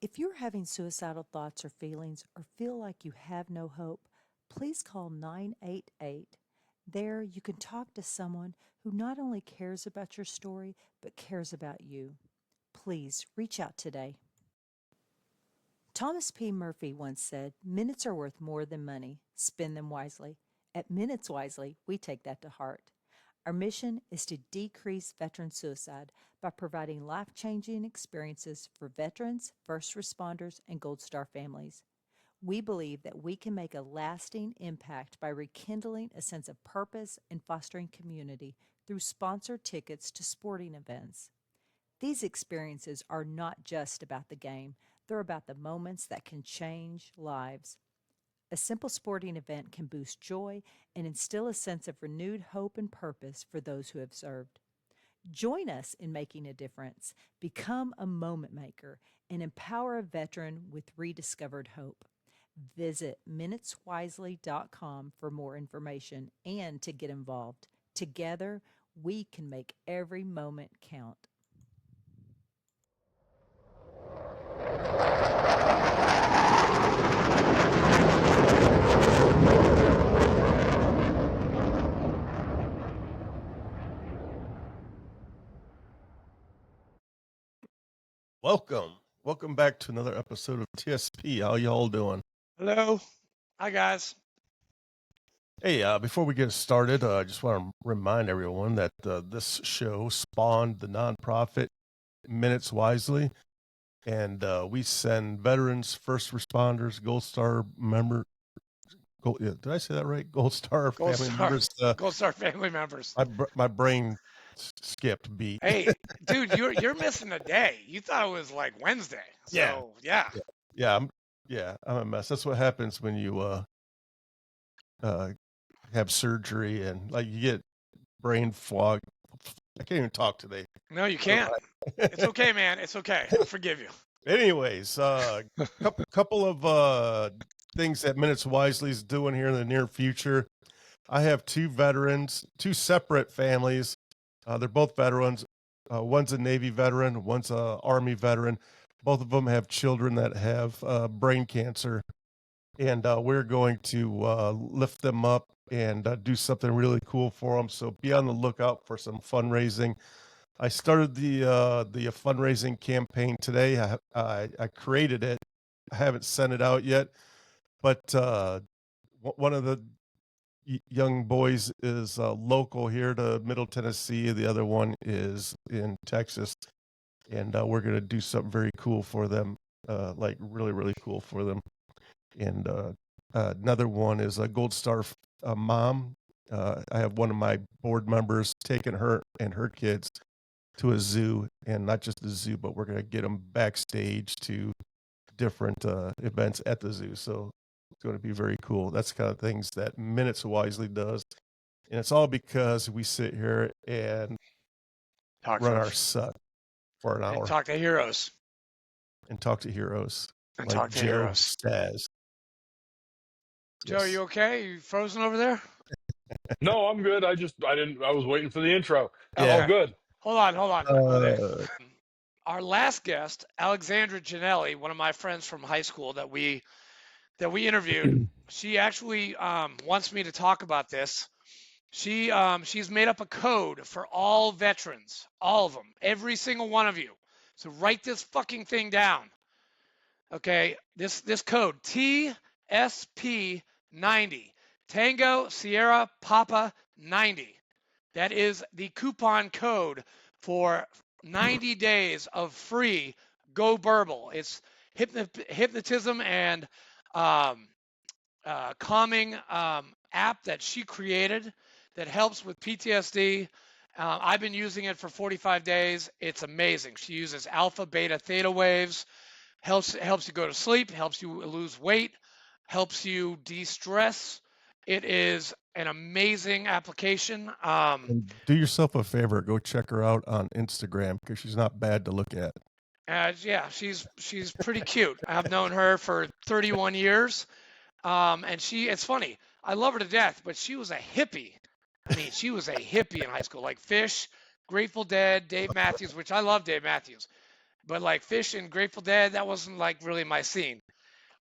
If you're having suicidal thoughts or feelings or feel like you have no hope, please call 988. There, you can talk to someone who not only cares about your story, but cares about you. Please reach out today. Thomas P. Murphy once said, "Minutes are worth more than money. Spend them wisely." At Minutes Wisely, we take that to heart. Our mission is to decrease veteran suicide by providing life-changing experiences for veterans, first responders, and Gold Star families. We believe that we can make a lasting impact by rekindling a sense of purpose and fostering community through sponsored tickets to sporting events. These experiences are not just about the game, they're about the moments that can change lives. A simple sporting event can boost joy and instill a sense of renewed hope and purpose for those who have served. Join us in making a difference. Become a moment maker and empower a veteran with rediscovered hope. Visit minuteswisely.com for more information and to get involved. Together, we can make every moment count. Welcome back to another episode of TSP. How y'all doing? Hello. Hi, guys. Hey, before we get started, I just want to remind everyone that this show spawned the nonprofit Minutes Wisely, and we send veterans, first responders, Gold Star did I say that right? Gold Star family members. Gold Star family members. My brain skipped beat. Hey, dude, you're missing a day. You thought it was like Wednesday. So yeah. I'm a mess. That's what happens when you have surgery and like you get brain fog. I can't even talk today. No, you can't. It's okay, man. It's okay. I forgive you. Anyways, couple of things that Minutes Wisely is doing here in the near future. I have two veterans, two separate families. They're both veterans. One's a Navy veteran, one's a Army veteran. Both of them have children that have brain cancer, and we're going to lift them up and do something really cool for them. So be on the lookout for some fundraising. I started the fundraising campaign today. I created it. I haven't sent it out yet, but one of the young boys is local here to Middle Tennessee. The other one is in Texas, and we're going to do something very cool for them, like really, really cool for them. And another one is a Gold Star mom. I have one of my board members taking her and her kids to a zoo, and not just the zoo, but we're going to get them backstage to different events at the zoo. So it's going to be very cool. That's the kind of things that Minutes Wisely does. And it's all because we sit here and run our suck for an hour. And talk to heroes. And talk to heroes. And like talk to Joe heroes. Staz. Joe, you okay? You frozen over there? No, I'm good. I was waiting for the intro. Yeah. All good. Hold on. Our last guest, Alexandra Janelli, one of my friends from high school that we interviewed, she actually wants me to talk about this. She's made up a code for all veterans, all of them, every single one of you. So write this fucking thing down. Okay, this code TSP 90, Tango Sierra Papa 90. That is the coupon code for 90 days of free Go Burble. It's hypnotism and calming app that she created that helps with PTSD. I've been using it for 45 days. It's amazing. She uses alpha, beta, theta waves, helps you go to sleep, helps you lose weight, helps you de-stress. It is an amazing application. And do yourself a favor, go check her out on Instagram because she's not bad to look at. Yeah, she's pretty cute. I've known her for 31 years. And it's funny. I love her to death, but she was a hippie. I mean, she was a hippie in high school, like Fish, Grateful Dead, Dave Matthews, which I love Dave Matthews. But like Fish and Grateful Dead, that wasn't like really my scene.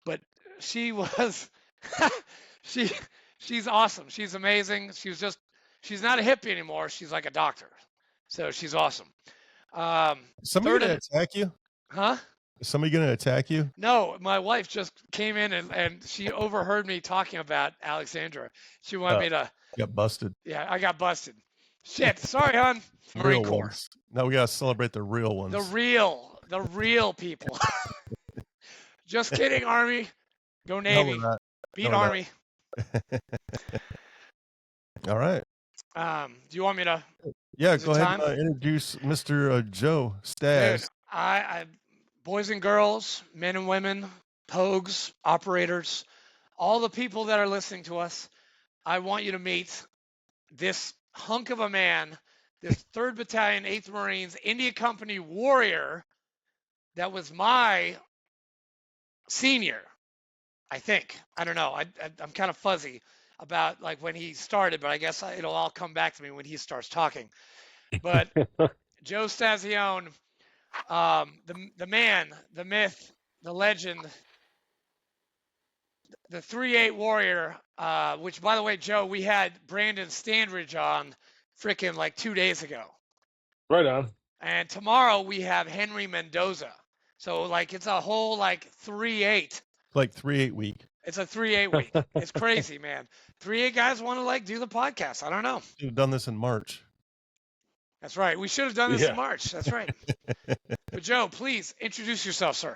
But she was, she, she's awesome. She's amazing. She's not a hippie anymore. She's like a doctor. So she's awesome. Somebody Third gonna and, attack you? huh? Is somebody gonna attack you? No, my wife just came in and she overheard me talking about Alexandra. She wanted me to, Got busted. yeah, I got busted. Shit, sorry, hon. Marine Real Corps. ones. Now we gotta celebrate the real ones. The real people. Just kidding, Army. Go No, Navy. we're not. Beat No, we're not. Army. All right. Do you want me to? Yeah, Is it go ahead time? and introduce Mr. Joe Dude, Staz. I, boys and girls, men and women, pogues, operators, all the people that are listening to us, I want you to meet this hunk of a man, this 3rd Battalion, 8th Marines, India Company warrior that was my senior, I think. I don't know. I'm kind of fuzzy about like when he started, but I guess it'll all come back to me when he starts talking. But Joe Stazione, the man, the myth, the legend, the 3-8 warrior, which by the way, Joe, we had Brandon Standridge on freaking like 2 days ago. Right on. And tomorrow we have Henry Mendoza. So like it's a whole like 3-8. Like 3-8 week. It's a 3-8 week. It's crazy, man. 3-8 guys want to like do the podcast. I don't know. Should have done this in March. That's right. We should have done this Yeah. in March. That's right. But Joe, please introduce yourself, sir.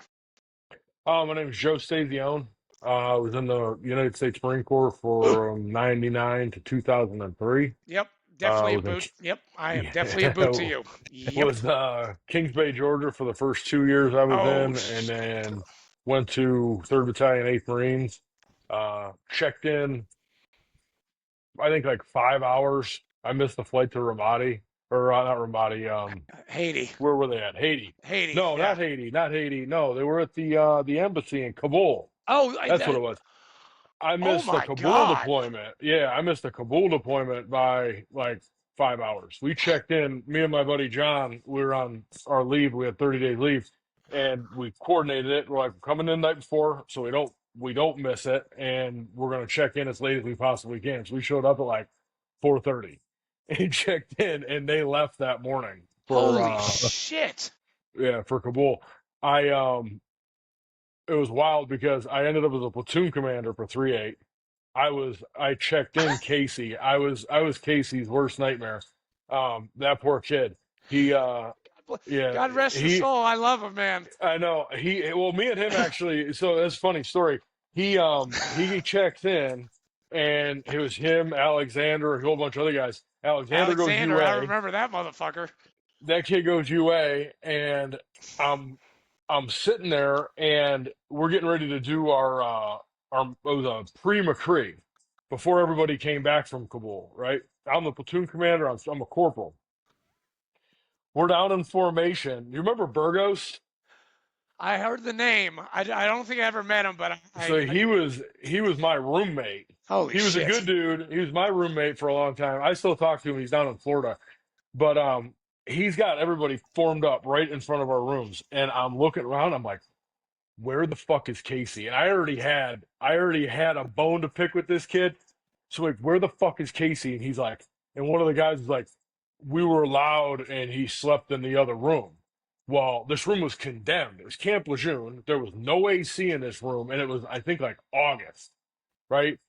My name is Joe Stazione. I was in the United States Marine Corps from 99 to 2003. Yep. Definitely a was in boot. Yep. I am Yeah. definitely a boot to you. Yep. Was Kings Bay, Georgia for the first 2 years I was Oh, in, and then went to 3rd Battalion, 8th Marines. Checked in, I think like 5 hours. I missed the flight to Ramadi, or not Ramadi. Haiti. Where were they at? Haiti. Haiti. No, yeah. not Haiti. Not Haiti. No, they were at the embassy in Kabul. Oh, That's what it was. I missed the my Kabul God. deployment. Yeah, I missed the Kabul deployment by like 5 hours. We checked in, me and my buddy John, we were on our leave. We had 30 days leave, and we coordinated it. We're like, we're coming in the night before, so we don't miss it, and we're gonna check in as late as we possibly can. So we showed up at like 4:30 and checked in, and they left that morning for Holy shit. yeah, for Kabul. It was wild because I ended up as a platoon commander for 3-8. I checked in Casey. I was Casey's worst nightmare. That poor kid. He yeah, God rest his soul. I love him, man. I know. Well, me and him actually, so that's a funny story. He checked in, and it was him, Alexander, a whole bunch of other guys. Alexander goes UA. I remember that motherfucker. That kid goes UA, and I'm sitting there, and we're getting ready to do our it was a pre-McCree before everybody came back from Kabul, right? I'm the platoon commander. I'm a corporal. We're down in formation. You remember Burgos? I heard the name. I don't think I ever met him, but So he was my roommate. Holy He was shit. a good dude. He was my roommate for a long time. I still talk to him. He's down in Florida, but he's got everybody formed up right in front of our rooms, and I'm looking around. I'm like, where the fuck is Casey? And I already had a bone to pick with this kid. So like, where the fuck is Casey? And he's like, and one of the guys was like, we were loud, and he slept in the other room. Well, this room was condemned. It was Camp Lejeune. There was no AC in this room, and it was, I think, like August, right?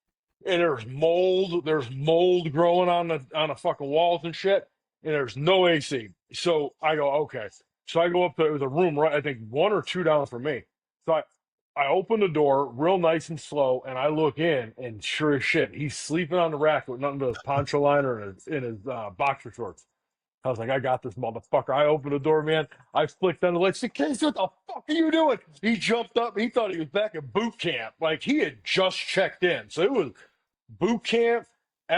And there's mold. There's mold growing on the fucking walls and shit. And there's no AC. So I go, okay. So I go up to, it was a room right, I think 1 or 2 down from me. So I open the door real nice and slow, and I look in, and sure as shit, he's sleeping on the rack with nothing but his poncho liner and his boxer shorts. I was like, I got this motherfucker. I opened the door, man. I flicked on the lights. Said, Casey, what the fuck are you doing? He jumped up. He thought he was back at boot camp. Like, he had just checked in. So it was boot camp,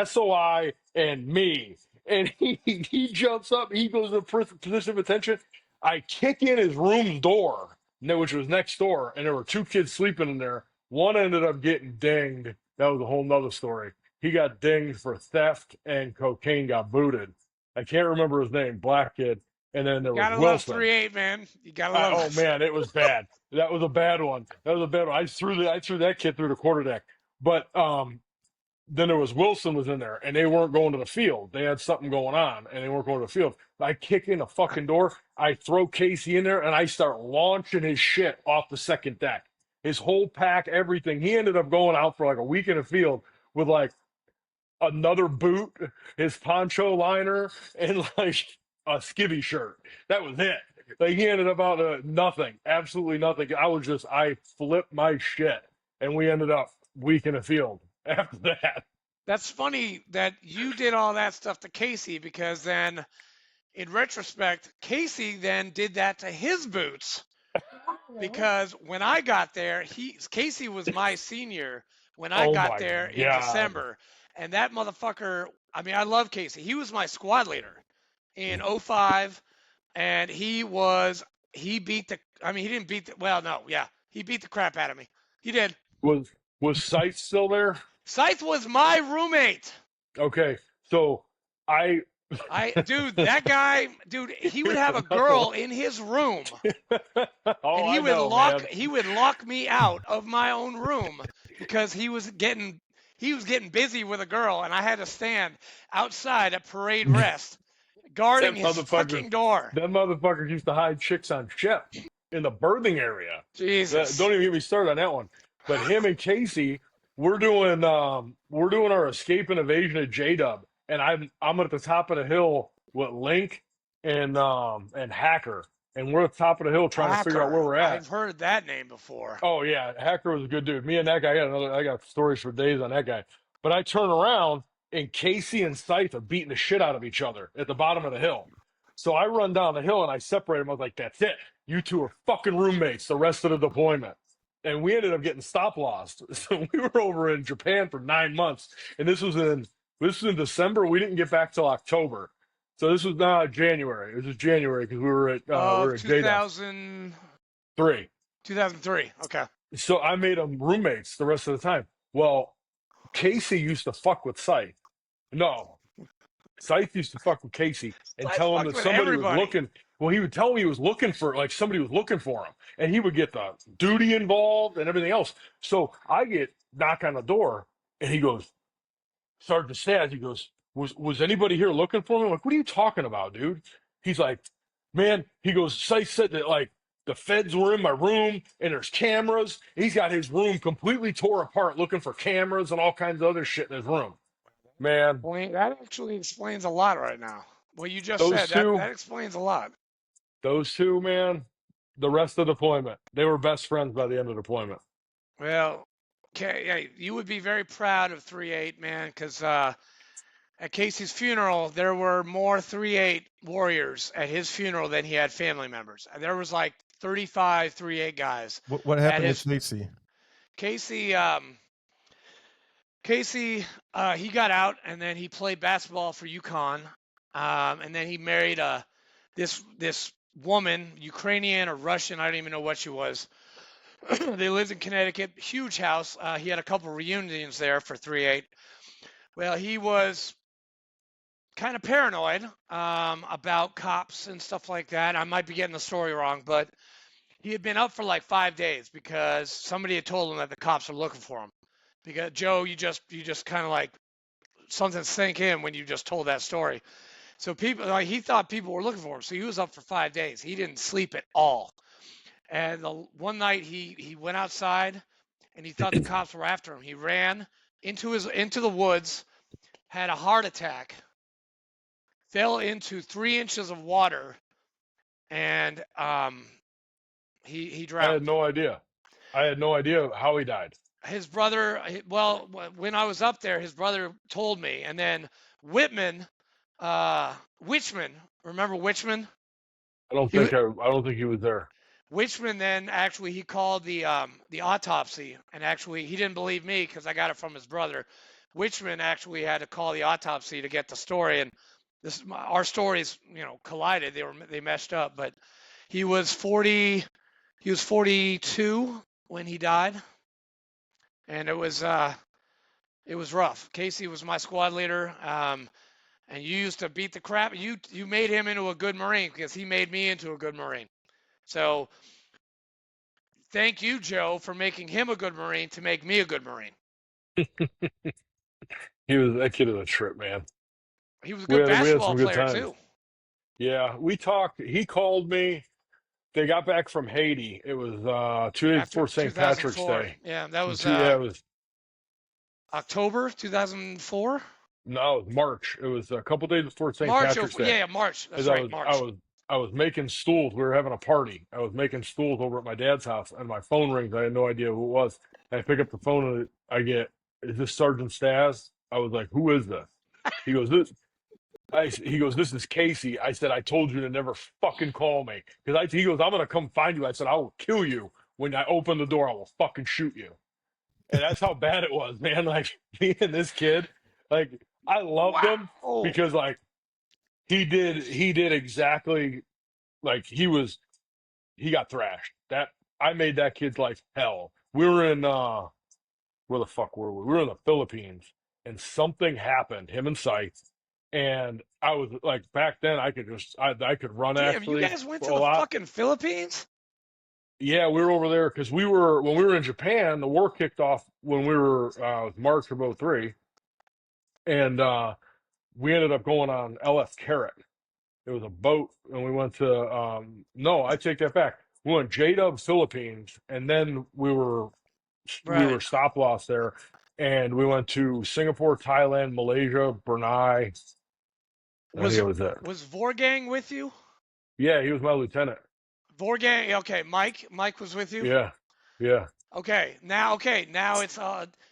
SOI, and me. And he jumps up. He goes to the position of attention. I kick in his room door, which was next door, and there were 2 kids sleeping in there. One ended up getting dinged. That was a whole nother story. He got dinged for theft, and cocaine got booted. I can't remember his name, black kid. and then there was Gotta love Wilson. 3-8, man. You gotta love Oh it. man, it was bad. That was a bad one. I threw that kid through the quarterdeck. But then there was Wilson was in there, and they weren't going to the field. They had something going on, and they weren't going to the field. I kick in the fucking door. I throw Casey in there, and I start launching his shit off the second deck. His whole pack, everything. He ended up going out for like a week in the field with like another boot, his poncho liner, and like a skivvy shirt. That was it. Like he ended up out of nothing, absolutely nothing. I flipped my shit, and we ended up week in the field after that. That's funny that you did all that stuff to Casey, because then, in retrospect, Casey then did that to his boots. Because when I got there, Casey was my senior when I Oh got my there in god! December, and that motherfucker. I mean, I love Casey. He was my squad leader in '05, and he beat the. I mean, he didn't beat the. Well, no, yeah, he beat the crap out of me. He did. Was Sight still there? Scythe was my roommate. Okay, so I That guy, dude, he would have a girl in his room, oh, and I know, man. he would lock me out of my own room because he was getting busy with a girl, and I had to stand outside at parade rest guarding That his motherfucker, fucking door. that motherfucker used to hide chicks on ships in the berthing area. Jesus. Don't even get me started on that one. But him and Casey, we're doing our escape and evasion at J Dub, and I'm at the top of the hill with Link and Hacker, and we're at the top of the hill trying to figure out where Hacker. we're at. I've heard that name before. Oh yeah, Hacker was a good dude. Me and that guy, I got stories for days on that guy. But I turn around and Casey and Scythe are beating the shit out of each other at the bottom of the hill. So I run down the hill and I separate them. I was like, "That's it. You two are fucking roommates the rest of the deployment." And we ended up getting stop lost. So we were over in Japan for 9 months, and this was in December. We didn't get back till October. So this was not January. It was January because we were at Of JDAF 3. 2003. Okay. So I made them roommates the rest of the time. Well, Casey used to fuck with Scythe. No, Scythe used to fuck with Casey and I tell him fucked that with somebody was everybody. looking. Well, he would tell me he was looking for, like, somebody was looking for him, and he would get the duty involved and everything else. So I get knock on the door, and he goes, Sergeant Staz, he goes, was anybody here looking for me? I'm like, what are you talking about, dude? He's like, man, he goes, Scythe said that, like, the feds were in my room and there's cameras. He's got his room completely tore apart looking for cameras and all kinds of other shit in his room. Man, That actually explains a lot right now. What you just those said, that two, explains a lot. man, the rest of deployment, they were best friends by the end of deployment. Well, okay, yeah, you would be very proud of 3-8, man, because at Casey's funeral, there were more 3-8 warriors at his funeral than he had family members. And there was like 35 3-8 guys. What at happened his to Casey? Casey, he got out and then he played basketball for UConn, and then he married this woman, Ukrainian or Russian, I don't even know what she was. They lived in Connecticut, huge house. He had a couple reunions there for 3-8. Well, he was kind of paranoid about cops and stuff like that. I might be getting the story wrong, but he had been up for like 5 days because somebody had told him that the cops were looking for him. Because Joe, you just kind of like something sank in when you just told that story. So people, like, he thought people were looking for him, so he was up for 5 days. He didn't sleep at all. And one night he went outside and he thought the cops were after him. He ran into the woods, had a heart attack, fell into 3 inches of water, and he drowned. I had no idea how he died. His brother, well, when I was up there, his brother told me, and then Witchman, remember Witchman? I don't think he was there. Witchman then actually he called the autopsy, and actually he didn't believe me because I got it from his brother. Witchman actually had to call the autopsy to get the story, and our stories, collided. They meshed up, but he was 40. He was 42 when he died, and it was rough. Casey was my squad leader, and you used to beat the crap. You made him into a good Marine because he made me into a good Marine. So thank you, Joe, for making him a good Marine to make me a good Marine. That kid was a trip, man. He was a We good had basketball some good player times. too. Yeah, we talked. He called me. They got back from Haiti. It was 2 days After before St. Patrick's 2004. Day. Yeah, that was Yeah, it was October 2004. no, it was March. It was a couple days before St. March. Patrick's Day. Yeah, March. That's As right, March. I was making stools. We were having a party. I was making stools over at my dad's house, and my phone rings. I had no idea who it was. And I pick up the phone, and I get, "Is this Sergeant Stas?" I was like, "Who is this?" He goes, "This." He goes, "This is Casey." I said, "I told you to never fucking call me." He goes, "I'm gonna come find you." I said, "I will kill you when I open the door. I will fucking shoot you." And that's how bad it was, man. Like me and this kid, like I loved him Wow. because like he did exactly like he got thrashed. That I made that kid's life hell. We were in where the fuck were we? We were in the Philippines, and something happened. Him and Scythe, and I was like, back then I could run Damn, you actually guys went a to the lot. fucking Philippines? Yeah, we were over there because when we were in Japan. The war kicked off when we were March of '03, and we ended up going on LF Carrot. It was a boat, and we went to no, I take that back. We went J-Dub Philippines, and then we were Right. stop loss there, and we went to Singapore, Thailand, Malaysia, Brunei. I think Was it was it. was Vorgang with you? Yeah, he was my lieutenant. Vorgang. Okay, Mike was with you. Yeah, yeah, Okay, now it's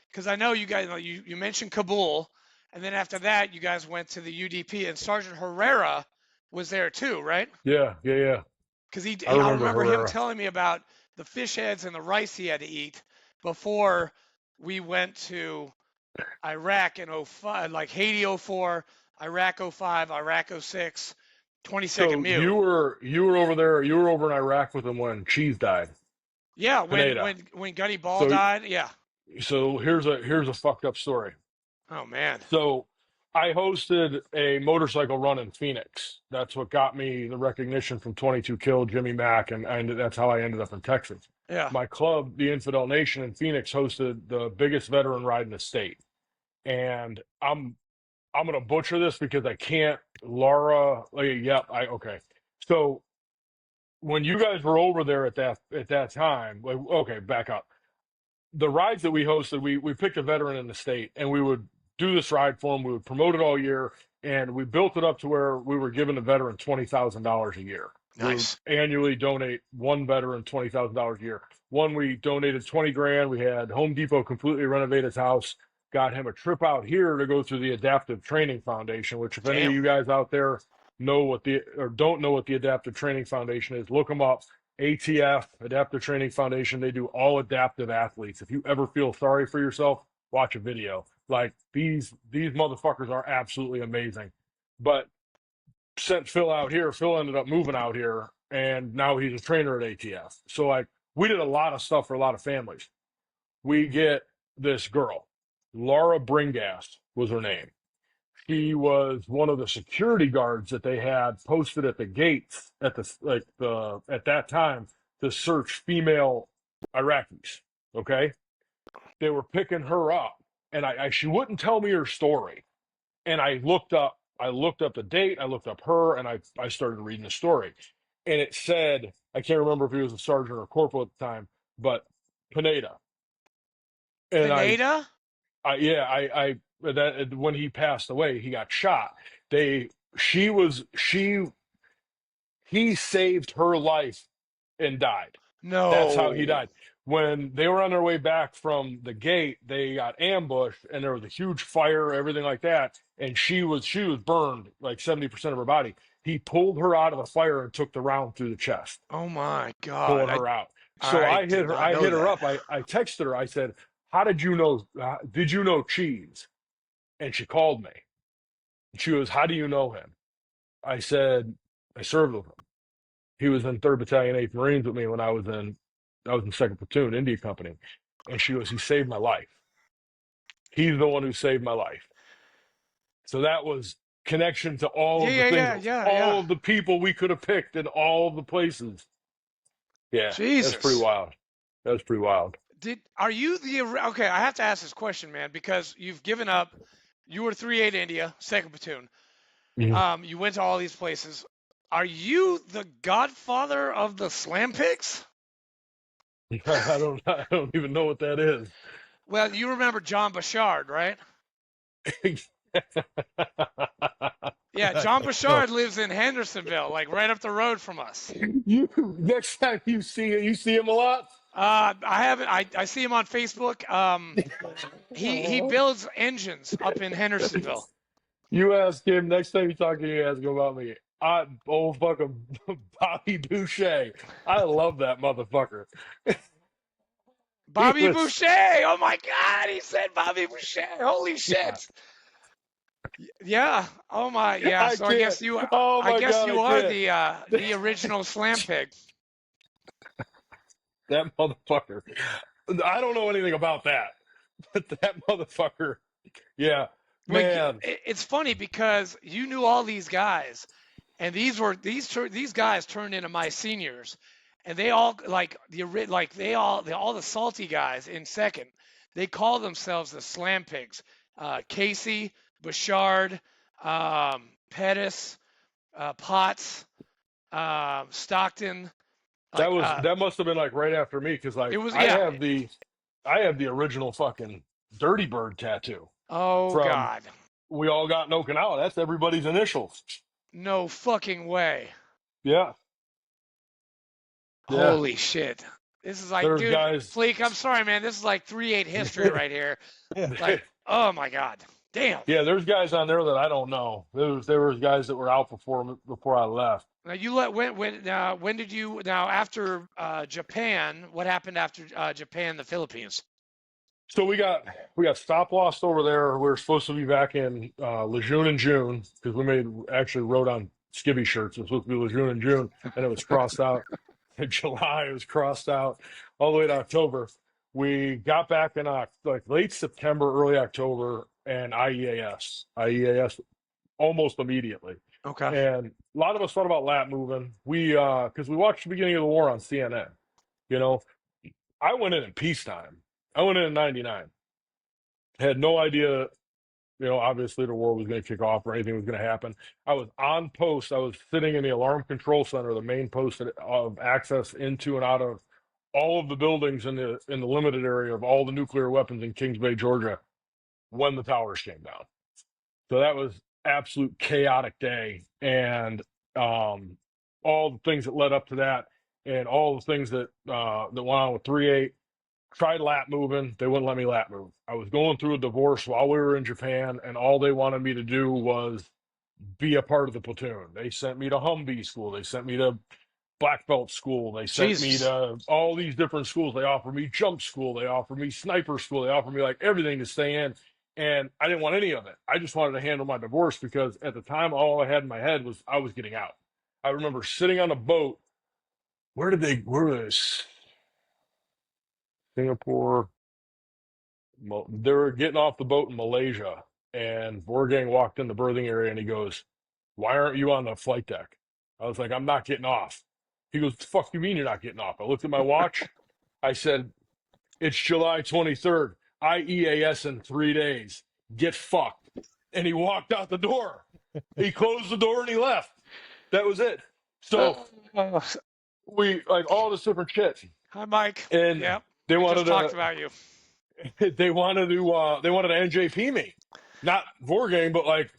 because I know you guys. You mentioned Kabul, and then after that, you guys went to the UDP, and Sergeant Herrera was there too, right? yeah. Because I I remember remember him Herrera. telling me about the fish heads and the rice he had to eat before we went to Iraq in '05, like Haiti '04, Iraq '05, Iraq '06, 22nd So MEU. you were over there. You were over in Iraq with him when Cheese died. Yeah, Pineda. when Gunny Ball So died. Yeah. here's a fucked up story. Oh man. So I hosted a motorcycle run in Phoenix. That's what got me the recognition from 22 Kill, Jimmy Mack, and that's how I ended up in Texas. Yeah. My club, the Infidel Nation in Phoenix, hosted the biggest veteran ride in the state. And I'm gonna butcher this because I can't. Laura, okay. So when you guys were over there at that time, like, okay, back up. The rides that we hosted, we picked a veteran in the state, and we would do this ride for him. We would promote it all year, and we built it up to where we were giving a veteran $20,000 a year. We would Nice. annually donate one veteran $20,000 a year. One, we donated 20 grand. We had Home Depot completely renovate his house. Got him a trip out here to go through the Adaptive Training Foundation. Which, if any of Damn. you guys out there don't know what the Adaptive Training Foundation is, look them up. ATF, Adaptive Training Foundation, they do all adaptive athletes. If you ever feel sorry for yourself, watch a video. Like these motherfuckers are absolutely amazing. But sent Phil out here. Phil ended up moving out here, and now he's a trainer at ATF. So like we did a lot of stuff for a lot of families. We get this girl, Laura Bringast was her name. She was one of the security guards that they had posted at the gates at at that time to search female Iraqis. Okay, they were picking her up, and she wouldn't tell me her story. And I looked up the date, I looked up her, and I started reading the story, and it said, I can't remember if he was a sergeant or corporal at the time, but Pineda. And Pineda? I that when he passed away, he got shot. They she was she He saved her life and died. That's how he No. died. When they were on their way back from the gate, they got ambushed, and there was a huge fire, everything like that. And she was burned like 70% of her body. He pulled her out of the fire and took the round through the chest, Oh my God. pulling her out. So I I hit did her. not I know hit her that. up. I texted her. I said, "How did you know? Did you know Cheese?" And she called me. She goes, "How do you know him?" I said, "I served with him. He was in 3rd Battalion, 8th Marines with me when I was in 2nd Platoon, India Company." And she goes, "He saved my life. He's the one who saved my life." So that was connection to all of the Yeah. things, all of the people we could have picked in all of the places. Yeah, that's pretty Jesus. wild. That's pretty wild. Are you okay? I have to ask this question, man, because you've given up. You were 3-8 India, second platoon. Mhm. You went to all these places. Are you the godfather of the slam pigs? I don't even know what that is. Well, you remember John Bouchard, right? Yeah, John No. Bouchard lives in Hendersonville, like right up the road from us. You next time you see him a lot. I haven't. I see him on Facebook. He builds engines up in Hendersonville. You ask him next time you talk to him, you ask him about me. Old fucking Bobby Boucher. I love that motherfucker. Bobby was- Boucher. Oh my God, he said Bobby Boucher. Holy shit. Yeah. Oh my. Yeah. I So I guess can't. you. Oh I my guess God, you I are can't. the original slam pig. That motherfucker. I don't know anything about that, but that motherfucker. Yeah, Well, man. it's funny because you knew all these guys, and these guys turned into my seniors, and they all all the salty guys in second. They call themselves the Slam Pigs. Casey, Bouchard, Pettis, Potts, Stockton. Like That must have been like right after me because like it was. Yeah. I have the original fucking Dirty Bird tattoo Oh from God. We All Got in Okinawa. That's everybody's initials. No fucking way. Yeah, yeah. Holy shit. This is like, There's dude, guys. Fleek, I'm sorry, man. This is like 3-8 history right here. Like, oh my God. Damn. Yeah, there's guys on there that I don't know. There was guys that were out before I left. Now you when did you after Japan, what happened after Japan, the Philippines? So we got stop lost over there. We were supposed to be back in Lejeune in June because actually wrote on skivvy shirts. It was supposed to be Lejeune in June, and it was crossed out. In July, it was crossed out all the way to October. We got back in like late September, early October, and IEAS almost immediately. Okay. And a lot of us thought about lap moving. Because we watched the beginning of the war on CNN. You know, I went in peacetime. I went in '99. Had no idea, obviously the war was going to kick off or anything was going to happen. I was on post. I was sitting in the alarm control center, the main post of access into and out of all of the buildings in the limited area of all the nuclear weapons in Kings Bay, Georgia, when the towers came down. So that was absolute chaotic day, and all the things that led up to that, and all the things that went on with 3-8. Tried lap moving. They wouldn't let me lap move. I was going through a divorce while we were in Japan, and all they wanted me to do was be a part of the platoon. They sent me to Humvee school. They sent me to black belt school. They sent me Jesus. to all these different schools. They offered me jump school. They offered me sniper school. They offered me like everything to stay in. And I didn't want any of it. I just wanted to handle my divorce because at the time, all I had in my head was I was getting out. I remember sitting on a boat. Where was Singapore? They were getting off the boat in Malaysia, and Vorgang walked in the berthing area and he goes, "Why aren't you on the flight deck?" I was like, "I'm not getting off." He goes, "The fuck you mean you're not getting off?" I looked at my watch. I said, "It's July 23rd. IEAS in 3 days. Get fucked." And he walked out the door. He closed the door and he left. That was it. So we like all this different shit. Hi, Mike. And Yep. they We wanted just talked to about you. they wanted to NJP me, not Vorgang, but like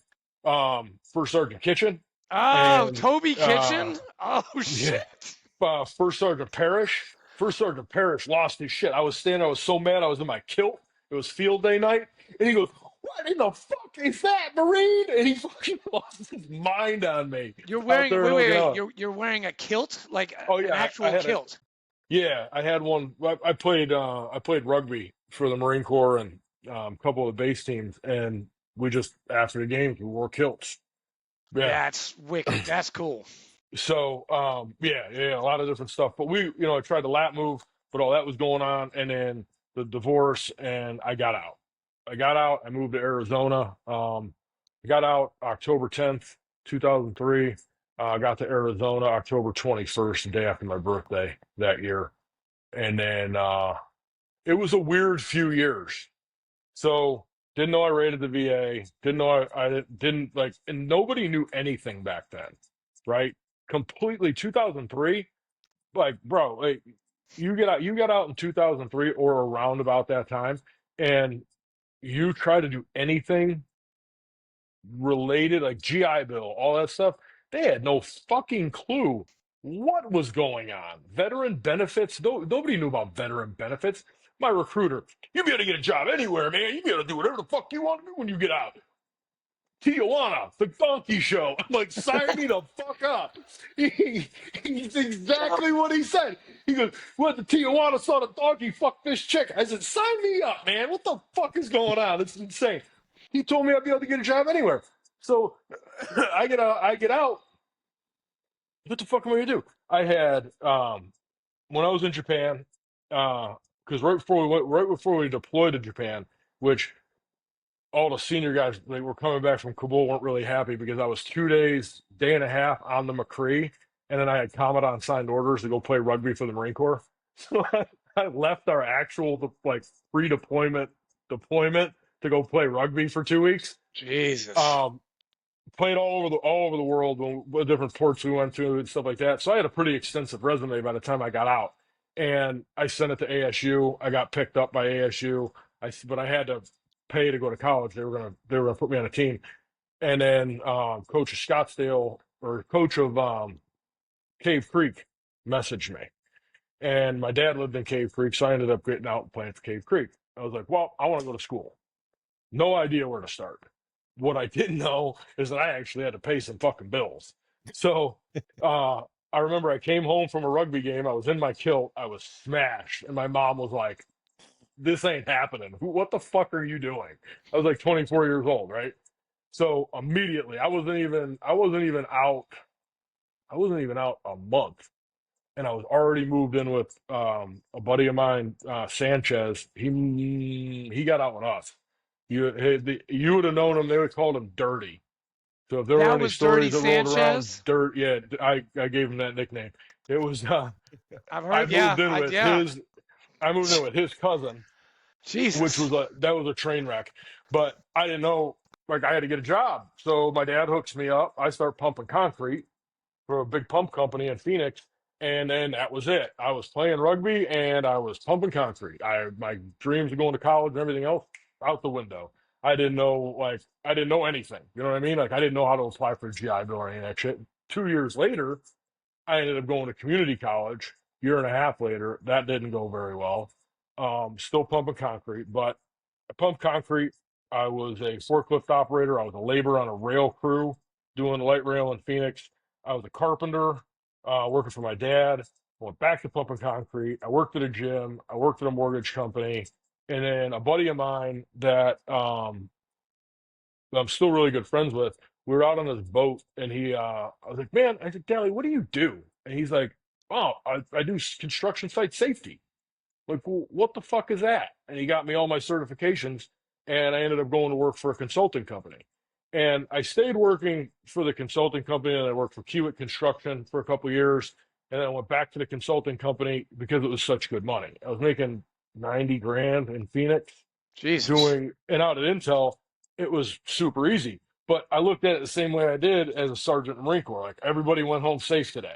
First Sergeant Kitchen. Oh, And Toby Kitchen. Oh shit. First Sergeant Parrish. First Sergeant Parrish lost his shit. I was so mad. I was in my kilt. It was field day night, and he goes, "What in the fuck is that, Marine?" And he fucking lost his mind on me. You're wearing out there in wait. Okinawa. You're wearing a kilt, like Oh an yeah, actual kilt. Yeah, I had one. I played rugby for the Marine Corps and a couple of the base teams, and we just after the games we wore kilts. Yeah. That's wicked. That's cool. So yeah, a lot of different stuff. But I tried to lap move, but all that was going on, and then the divorce, and I got out. I moved to Arizona. I got out October 10th, 2003. Got to Arizona October 21st, the day after my birthday that year. And then it was a weird few years. So didn't know I raided the VA. Didn't know I didn't like, and nobody knew anything back then, right? Completely 2003. Like, bro, like you got out in 2003 or around about that time, and you try to do anything related, like GI Bill, all that stuff. They had no fucking clue what was going on. Veteran benefits, nobody knew about veteran benefits. My recruiter, you be able to get a job anywhere, man. You be able to do whatever the fuck you want to do when you get out. Tijuana, the donkey show. I'm like, sign me the fuck up. He's exactly what he said. He goes, what, the Tijuana saw the donkey fuck this chick. I said, sign me up, man. What the fuck is going on? It's insane. He told me I'd be able to get a job anywhere. So I get out. What the fuck am I gonna do? I had when I was in Japan, because right before we deployed to Japan, which all the senior guys they were coming back from Kabul weren't really happy because I was 2 days, day and a half on the McCree, and then I had Commandant signed orders to go play rugby for the Marine Corps. So I left our actual like pre-deployment deployment to go play rugby for 2 weeks. Jesus. Played all over the world, with different ports we went to and stuff like that. So I had a pretty extensive resume by the time I got out, and I sent it to ASU. I got picked up by ASU. But I had to pay to go to college. They were gonna put me on a team, and then coach of Scottsdale or coach of Cave Creek messaged me, and my dad lived in Cave Creek, so I ended up getting out and playing for Cave Creek. I was like, well, I want to go to school. No idea where to start. What I didn't know is that I actually had to pay some fucking bills. So I remember I came home from a rugby game. I was in my kilt. I was smashed. And my mom was like, this ain't happening. What the fuck are you doing? I was like 24 years old, right? So immediately, I wasn't even out a month. And I was already moved in with a buddy of mine, Sanchez. He got out with us. You would have known him. They would call him Dirty. So if there were That any was Dirty stories that rolled around, Sanchez. Dirt. Yeah, I gave him that nickname. It was I've I heard. moved Yeah. in with Yeah. his I moved in with his cousin, which Jesus. was a train wreck. But I didn't know, like, I had to get a job. So my dad hooks me up. I start pumping concrete for a big pump company in Phoenix. And then that was it. I was playing rugby and I was pumping concrete. My dreams of going to college and everything else out the window. I didn't know anything. You know what I mean? Like I didn't know how to apply for GI Bill or any of that shit. 2 years later, I ended up going to community college. Year and a half later, that didn't go very well. Still pumping concrete, but I pumped concrete. I was a forklift operator. I was a laborer on a rail crew doing light rail in Phoenix. I was a carpenter working for my dad. I went back to pumping concrete. I worked at a gym. I worked at a mortgage company. And then a buddy of mine that I'm still really good friends with, we were out on this boat and I was like, man, I said, Dally, what do you do? And he's like, oh, I do construction site safety. Like, well, what the fuck is that? And he got me all my certifications, and I ended up going to work for a consulting company. And I stayed working for the consulting company, and I worked for Kiewit Construction for a couple of years, and then I went back to the consulting company because it was such good money. I was making 90 grand in Phoenix Jesus. and out at Intel, it was super easy. But I looked at it the same way I did as a sergeant in the Marine Corps. Like everybody went home safe today.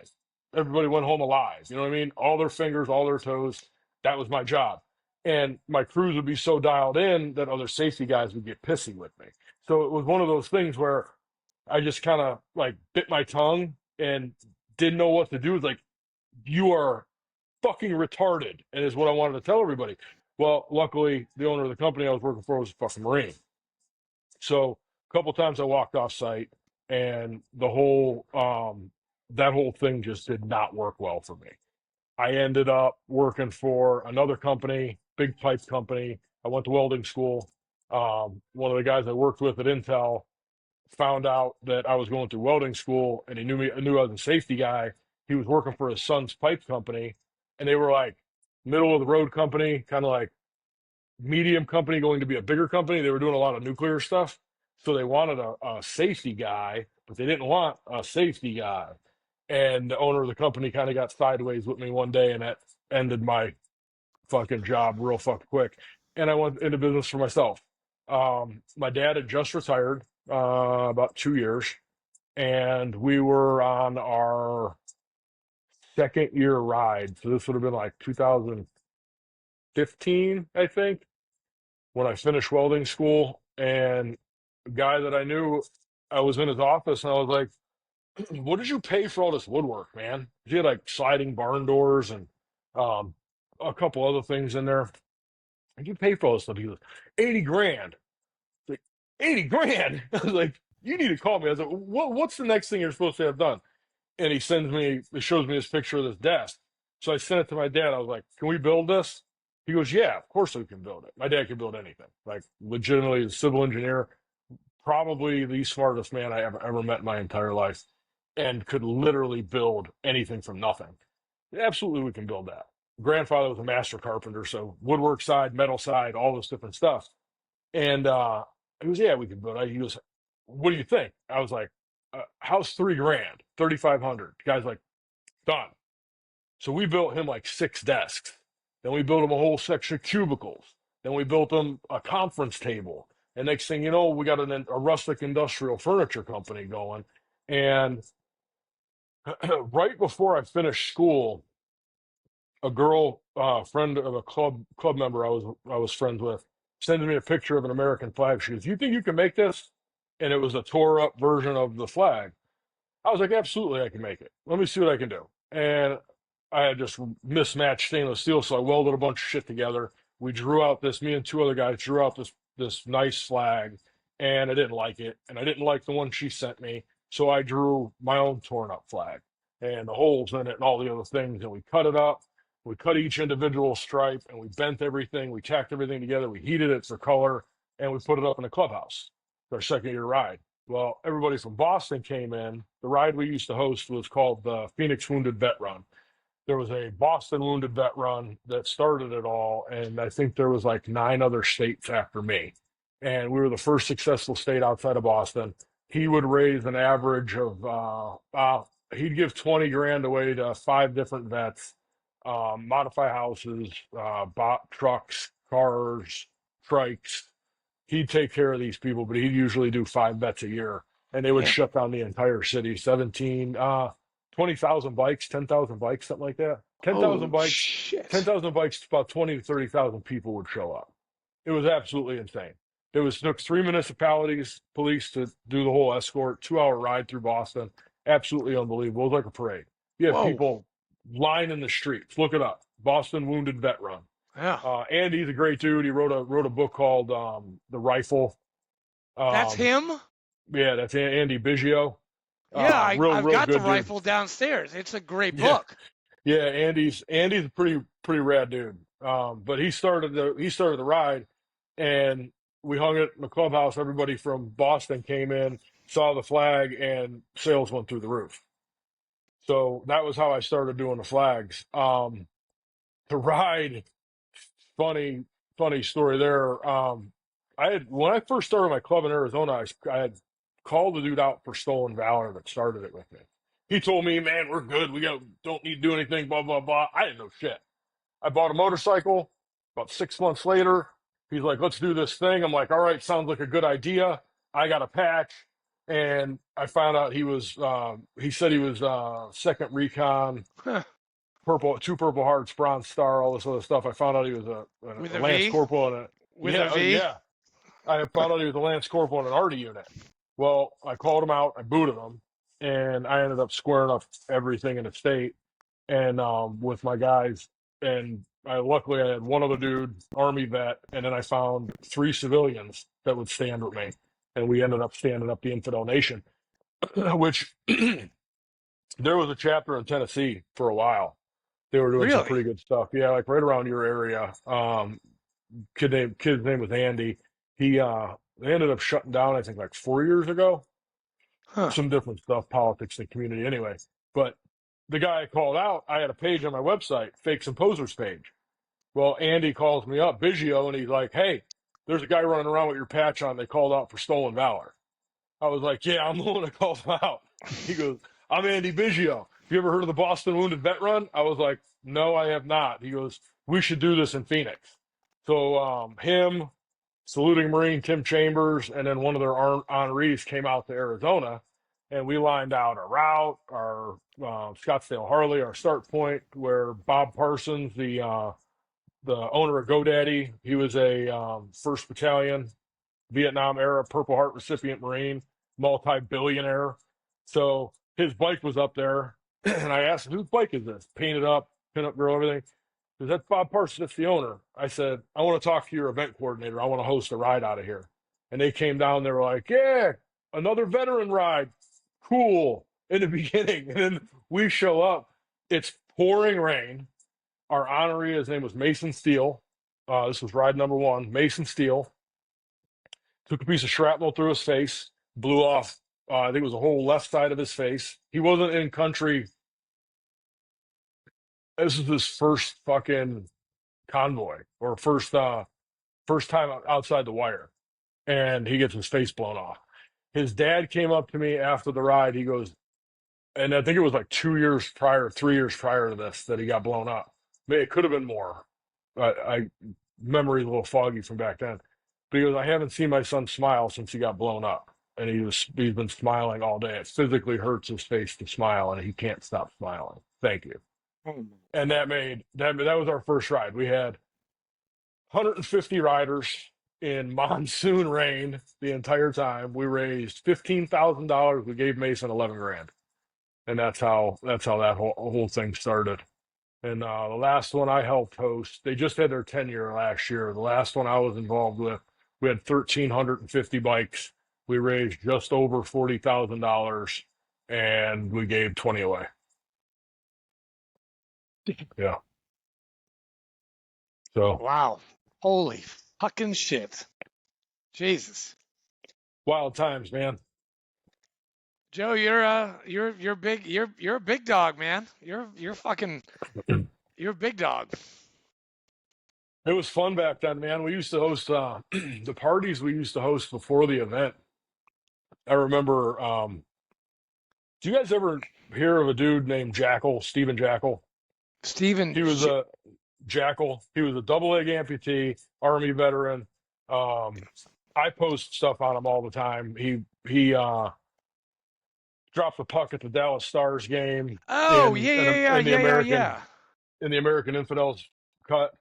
Everybody went home alive. You know what I mean? All their fingers, all their toes. That was my job. And my crews would be so dialed in that other safety guys would get pissy with me. So it was one of those things where I just kind of like bit my tongue and didn't know what to do. It's like, you are fucking retarded, and is what I wanted to tell everybody. Well, luckily, the owner of the company I was working for was a fucking Marine. So a couple times I walked off site, and that whole thing just did not work well for me. I ended up working for another company, big pipe company. I went to welding school. One of the guys I worked with at Intel found out that I was going through welding school, and he knew I was a safety guy. He was working for his son's pipe company, and they were like middle of the road company, kind of like medium company going to be a bigger company. They were doing a lot of nuclear stuff. So they wanted a safety guy, but they didn't want a safety guy. And the owner of the company kind of got sideways with me one day, and that ended my fucking job real fucking quick. And I went into business for myself. My dad had just retired about 2 years, and we were on our second year ride. So this would have been like 2015, I think, when I finished welding school. And a guy that I knew, I was in his office and I was like, what did you pay for all this woodwork, man? He had like sliding barn doors and um, a couple other things in there. What did you pay for all this stuff? He goes, 80 grand. Like, 80 grand? I was like, you need to call me. I was like, what's the next thing you're supposed to have done? And he shows me this picture of this desk. So I sent it to my dad. I was like, can we build this? He goes, yeah, of course we can build it. My dad can build anything. Like, legitimately, a civil engineer, probably the smartest man I ever met in my entire life, and could literally build anything from nothing. Absolutely, we can build that. Grandfather was a master carpenter, so woodwork side, metal side, all this different stuff. And he goes, yeah, we can build it. He goes, what do you think? I was like, house 3 grand, 3,500. The guy's like, done. So we built him like 6 desks. Then we built him a whole section of cubicles. Then we built him a conference table. And next thing you know, we got a rustic industrial furniture company going. And right before I finished school, a girl, friend of a club member I was friends with, sends me a picture of an American flag. She goes, "You think you can make this?" And it was a tore up version of the flag. I was like, "Absolutely, I can make it. Let me see what I can do." And I had just mismatched stainless steel, so I welded a bunch of shit together. We drew out this. Me and 2 other guys drew out this nice flag, and I didn't like it, and I didn't like the one she sent me, so I drew my own torn up flag and the holes in it and all the other things, and we cut it up. We cut each individual stripe, and we bent everything. We tacked everything together. We heated it for color, and we put it up in the clubhouse. Our second year ride. Well, everybody from Boston came in. The ride we used to host was called the Phoenix Wounded Vet Run. There was a Boston Wounded Vet Run that started it all, and I think there was like 9 other states after me. And we were the first successful state outside of Boston. He would raise an average of, he'd give 20 grand away to 5 different vets, modify houses, trucks, cars, trikes. He'd take care of these people, but he'd usually do 5 vets a year, and they would Yeah. shut down the entire city. 20,000 bikes, 10,000 bikes, something like that. 10,000 Oh bikes, shit. 10,000 bikes, about 20 to 30,000 people would show up. It was absolutely insane. Took 3 municipalities, police to do the whole escort, 2-hour ride through Boston. Absolutely unbelievable. It was like a parade. You had Whoa. people lining the streets. Look it up. Boston Wounded Vet Run. Yeah. Andy's a great dude. He wrote a book called The Rifle. That's Um, him? yeah, that's Andy Biggio. Yeah, Real I've got the good dude. rifle downstairs. It's a great Yeah, book. yeah. Andy's a pretty rad dude. But he started the ride, and we hung it in the clubhouse. Everybody from Boston came in, saw the flag, and sales went through the roof. So that was how I started doing the flags. The ride, funny funny story there. I had when I first started my club in Arizona, I had called the dude out for stolen valor that started it with me. He told me, "Man, we're good. Don't need to do anything." Blah blah blah. I didn't know shit. I bought a motorcycle. About 6 months later, he's like, "Let's do this thing." I'm like, "All right, sounds like a good idea." I got a patch, and I found out he was. He said he was second recon, Huh. purple, 2 Purple Hearts, Bronze Star, all this other stuff. I found out he was With a a Lance V? Corporal and With a V? yeah. I found out he was a Lance Corporal in an Arty unit. Well, I called him out, I booted him, and I ended up squaring up everything in the state and with my guys. And luckily I had one other dude, Army vet, and then I found 3 civilians that would stand with me, and we ended up standing up the Infidel Nation, which there was a chapter in Tennessee for a while. They were doing some Really? pretty good stuff. Yeah, like right around your area. Kid's name was Andy. He they ended up shutting down, I think, like 4 years ago. Huh. Some different stuff, politics and community anyway. But the guy I called out, I had a page on my website, Fakes and Posers page. Well, Andy calls me up, Biggio, and he's like, "Hey, there's a guy running around with your patch on. They called out for stolen valor. I was like, yeah, I'm the one that called him out. He goes, I'm Andy Biggio. Have you ever heard of the Boston Wounded Vet Run? I was like, no, I have not. He goes, we should do this in Phoenix. So him, saluting Marine Tim Chambers, and then one of their honorees came out to Arizona, and we lined out a route, our Scottsdale Harley, our start point, where Bob Parsons, the owner of GoDaddy, he was a 1st Battalion Vietnam era Purple Heart recipient Marine, multi-billionaire. So his bike was up there, and I asked him, whose bike is this? Painted up, pin-up girl, everything. Because that's Bob Parsons, that's the owner. I said, I want to talk to your event coordinator. I want to host a ride out of here. And they came down, they were like, yeah, another veteran ride. Cool. In the beginning. And then we show up. It's pouring rain. Our honoree, his name was Mason Steele. This was ride number 1. Mason Steele took a piece of shrapnel through his face, blew off, I think it was the whole left side of his face. He wasn't in country. This is his first fucking convoy, or first time outside the wire, and he gets his face blown off. His dad came up to me after the ride. He goes, and I think it was like 2 years prior, 3 years prior to this, that he got blown up. It could have been more. I memory's a little foggy from back then. But he goes, I haven't seen my son smile since he got blown up. And he's been smiling all day. It physically hurts his face to smile, and he can't stop smiling. Thank you. And that was our first ride. We had 150 riders in monsoon rain the entire time. We raised $15,000. We gave Mason 11 grand. And that's how that whole thing started. And the last one I helped host, they just had their 10-year last year. The last one I was involved with, we had 1,350 bikes. We raised just over $40,000, and we gave 20 away. Yeah. So Wow. Holy fucking shit. Jesus. wild times, man. Joe, you're big. You're a big dog, man. You're a big dog. It was fun back then, man. We used to host the parties we used to host before the event. I remember. Do you guys ever hear of a dude named Jackal, Stephen Jackal? Steven, He was a Jackal. He was a double-leg amputee, Army veteran. I post stuff on him all the time. He dropped the puck at the Dallas Stars game. oh in yeah. the American Infidels cut.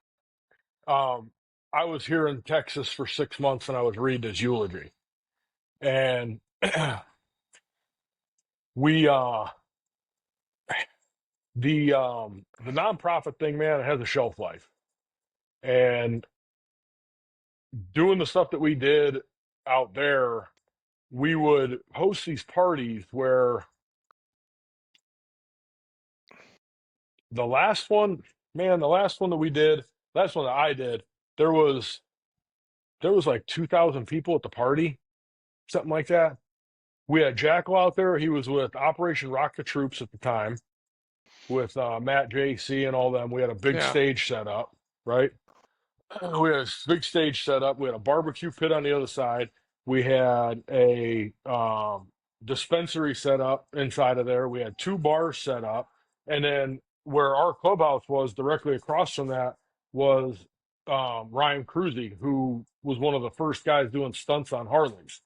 I was here in Texas for 6 months, and I was reading his eulogy. And we the nonprofit thing, man, it has a shelf life. And doing the stuff that we did out there, we would host these parties where the last one that we did, last one that I did, there was like 2,000 people at the party, something like that. We had Jackal out there. He was with Operation Rock the Troops at the time, with Matt JC and all them. We had a big stage set up, right? We had a big stage set up. We had a barbecue pit on the other side. We had a dispensary set up inside of there. We had 2 bars set up. And then where our clubhouse was, directly across from that, was Ryan Cruzy, who was one of the first guys doing stunts on Harleys.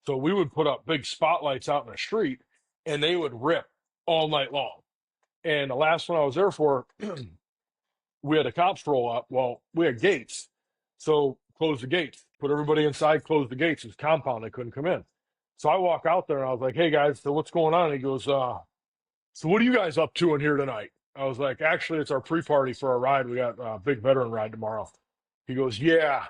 So we would put up big spotlights out in the street, and they would rip all night long. And the last one I was there for, we had the cops roll up. Well, we had gates. So close the gates, put everybody inside, close the gates. It's compound. They couldn't come in. So I walk out there and I was like, hey guys, so what's going on? And he goes, so what are you guys up to in here tonight? I was like, actually, it's our pre-party for our ride. We got a big veteran ride tomorrow. He goes, yeah,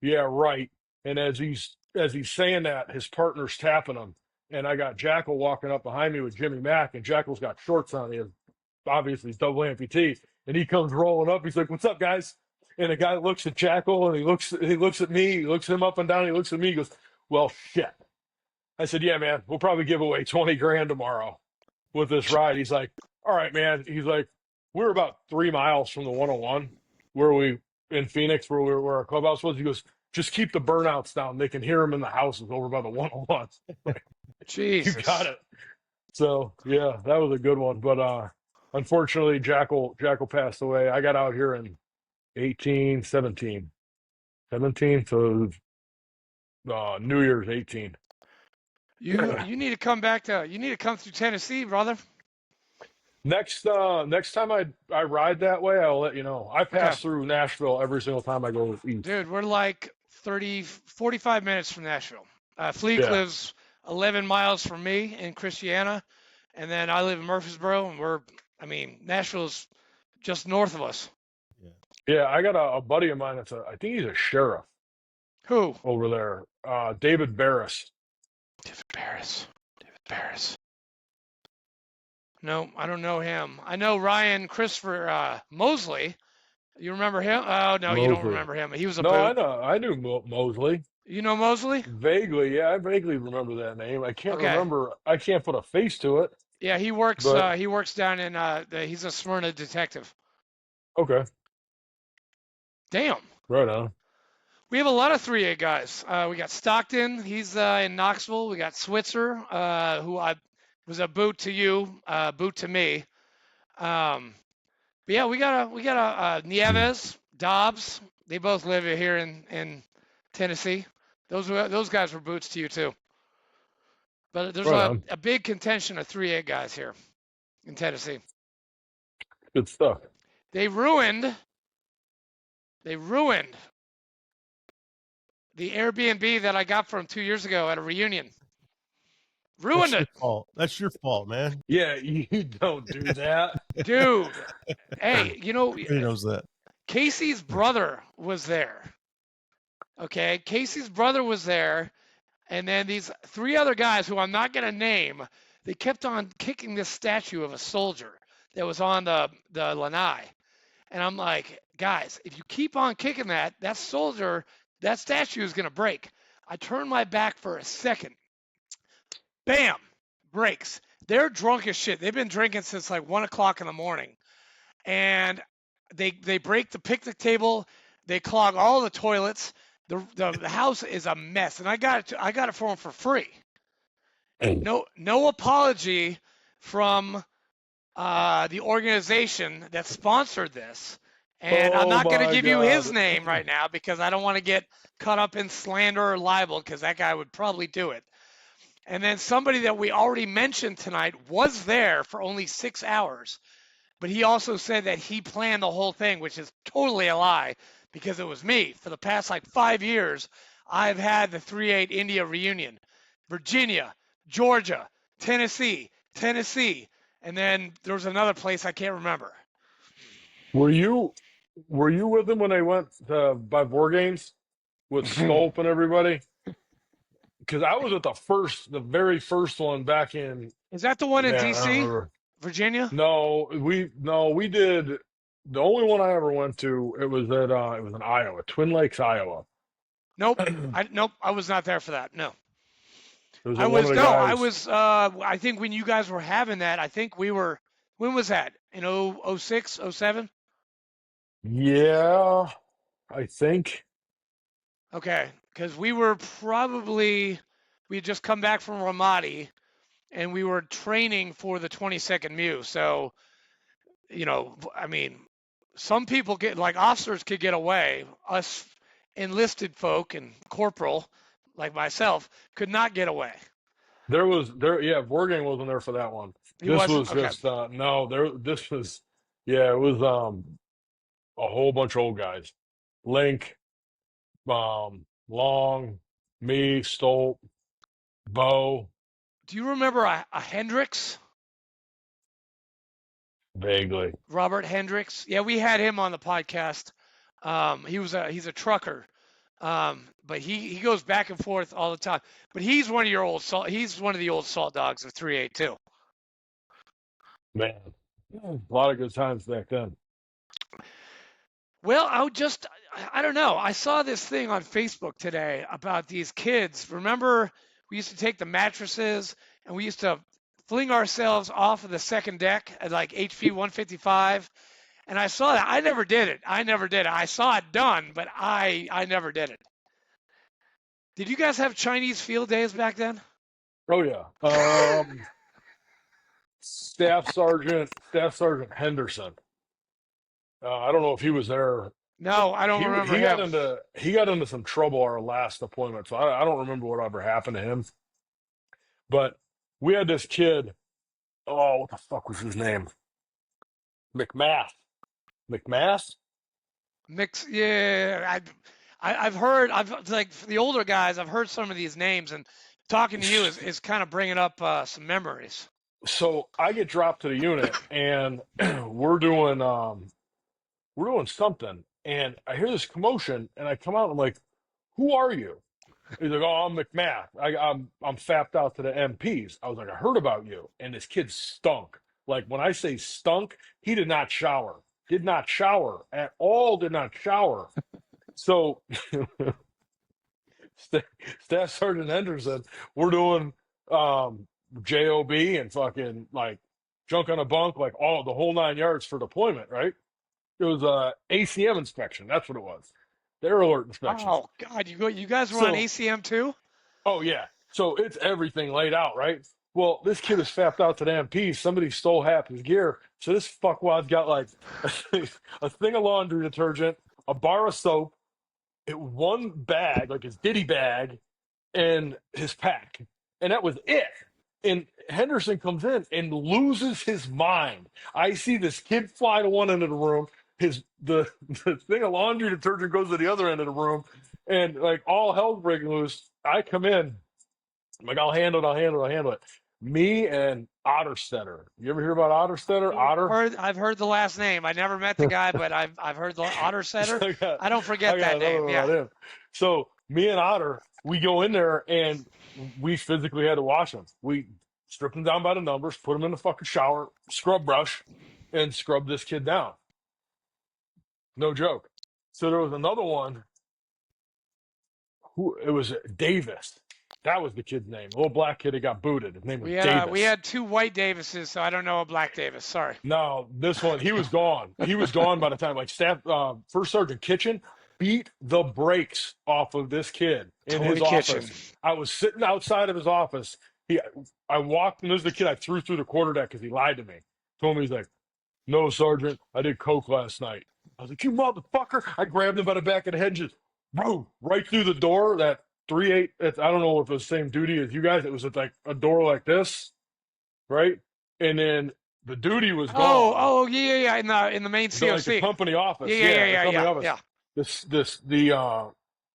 right. And as he's saying that, his partner's tapping him. And I got Jackal walking up behind me with Jimmy Mack, and Jackal's got shorts on. He has obviously double amputee. And he comes rolling up. He's like, what's up, guys? And the guy looks at Jackal, and he looks at me. He looks him up and down. He looks at me. He goes, well, shit. I said, yeah, man, we'll probably give away 20 grand tomorrow with this ride. He's like, all right, man. He's like, we're about 3 miles from the 101 in Phoenix, where our clubhouse was. He goes, just keep the burnouts down. They can hear them in the houses over by the 101. You Jesus. got it. So yeah, that was a good one. But unfortunately, Jackal passed away. I got out here in 17. So New Year's 18. You need to come back to. You need to come through Tennessee, brother. Next time I ride that way, I'll let you know. I pass Okay. through Nashville every single time I go east. Dude, we're like 45 minutes from Nashville. Fleek Yeah. lives 11 miles from me in Christiana, and then I live in Murfreesboro, and Nashville's just north of us. Yeah, I got a buddy of mine I think he's a sheriff Who? over there. David Barris. David Barris. No, I don't know him. I know Ryan Christopher Mosley. You remember him? Oh, no, you don't Mosley. remember him. He was a No, boot. I knew Mosley. You know Mosley? Vaguely, yeah, I vaguely remember that name. I can't Okay. remember. I can't put a face to it. Yeah, he works But- he works down in he's a Smyrna detective. Okay, Damn. right on. We have a lot of 3A guys. We got Stockton. He's in Knoxville. We got Switzer, who I was a boot to you, boot to me. But yeah, we got a Nieves, Dobbs. They both live here in Tennessee. Those guys were boots to you too. But there's Right on. a big contention of 3A guys here in Tennessee. Good stuff. They ruined the Airbnb that I got from 2 years ago at a reunion. Ruined That's it. your fault. That's your fault, man. Yeah, you don't do that. Dude. Hey, He knows that. Casey's brother was there. Okay, Casey's brother was there, and then these 3 other guys who I'm not going to name, they kept on kicking this statue of a soldier that was on the lanai. And I'm like, guys, if you keep on kicking that soldier, that statue is going to break. I turn my back for a second. Bam! Breaks. They're drunk as shit. They've been drinking since like 1 o'clock in the morning. And they break the picnic table. They clog all the toilets. The house is a mess. And I got it for them for free. No apology from the organization that sponsored this. And I'm not going to give you his name right now because I don't want to get caught up in slander or libel because that guy would probably do it. And then somebody that we already mentioned tonight was there for only 6 hours. But he also said that he planned the whole thing, which is totally a lie because it was me. For the past like 5 years, I've had the 3-8 India reunion. Virginia, Georgia, Tennessee, and then there was another place I can't remember. Were you with them when they went by War Games with Sculp and everybody? Because I was at the very first one back in. Is that the one in I don't D.C., remember. Virginia? No, we did. The only one I ever went to, it was in Iowa, Twin Lakes, Iowa. Nope. I was not there for that. No. It was I one of was the no, guys. I was I think when you guys were having that, I think we were, when was that? In 06, 07? Yeah, I think. Okay, because we had just come back from Ramadi, and we were training for the 22nd MEU. So, some people like officers could get away. Us enlisted folk and corporal, like myself, could not get away. Yeah, Vorgang wasn't there for that one. He wasn't? Was Okay. just this was it was a whole bunch of old guys. Link, Long, me, Stolp, Bo. Do you remember a Hendricks? Vaguely. Robert Hendricks. Yeah, we had him on the podcast. He's a trucker. But he goes back and forth all the time. But he's one of the old salt dogs of 3-8 too. Man. A lot of good times back then. Well, I don't know. I saw this thing on Facebook today about these kids. Remember, we used to take the mattresses and we used to fling ourselves off of the second deck at like HP 155. And I saw that. I never did it. I saw it done, but I never did it. Did you guys have Chinese field days back then? Oh yeah. Staff Sergeant Henderson. I don't know if he was there. No, I don't remember He him. got into some trouble our last deployment, so I don't remember what ever happened to him. But we had this kid. Oh, what the fuck was his name? McMath. McMath. Mix, yeah. I've heard. I've like for the older guys. I've heard some of these names, and talking to you is kind of bringing up some memories. So I get dropped to the unit, and we're doing something, and I hear this commotion, and I come out, and I'm like, "Who are you?" He's like, "Oh, I'm McMath. I'm fapped out to the MPs." I was like, "I heard about you," and this kid stunk. Like when I say stunk, he did not shower. Did not shower at all. Did not shower. So Staff Sergeant Henderson, we're doing JOB and fucking like junk on a bunk, like all the whole 9 yards for deployment, right? It was ACM inspection. That's what it was. Their alert inspection. Oh God, you guys were on So, ACM too? oh yeah. So it's everything laid out, right? Well, this kid is fapped out to the MP. Somebody stole half his gear. So this fuckwad's got like a thing of laundry detergent, a bar of soap, one bag, like his ditty bag, and his pack. And that was it. And Henderson comes in and loses his mind. I see this kid fly to one end of the room. The thing of laundry detergent goes to the other end of the room. And like all hell's breaking loose. I come in. I'm like, I'll handle it. Me and Otterstetter. You ever hear about Otterstetter? Otter? I've heard the last name. I never met the guy, but I've heard the Otter Setter. I don't forget that name. Yeah. Him. So me and Otter, we go in there and we physically had to wash him. We stripped him down by the numbers, put him in the fucking shower, scrub brush, and scrub this kid down. No joke. So there was another one. It was Davis. That was the kid's name. The little black kid that got booted. His name was Davis. We had two white Davises, so I don't know a black Davis. Sorry. No, this one, he was gone. He was gone by the time, like, First Sergeant Kitchen beat the brakes off of this kid in his office. I was sitting outside of his office. I walked, and there's the kid I threw through the quarterdeck because he lied to me. Told me, he's like, "No, Sergeant, I did coke last night." I was like, "You motherfucker." I grabbed him by the back of the head and just, boom, right through the door. That 3-8, I don't know if it was the same duty as you guys. It was like a door like this, right? And then the duty was gone. Oh, yeah. In the main COC, like the company office. Yeah. The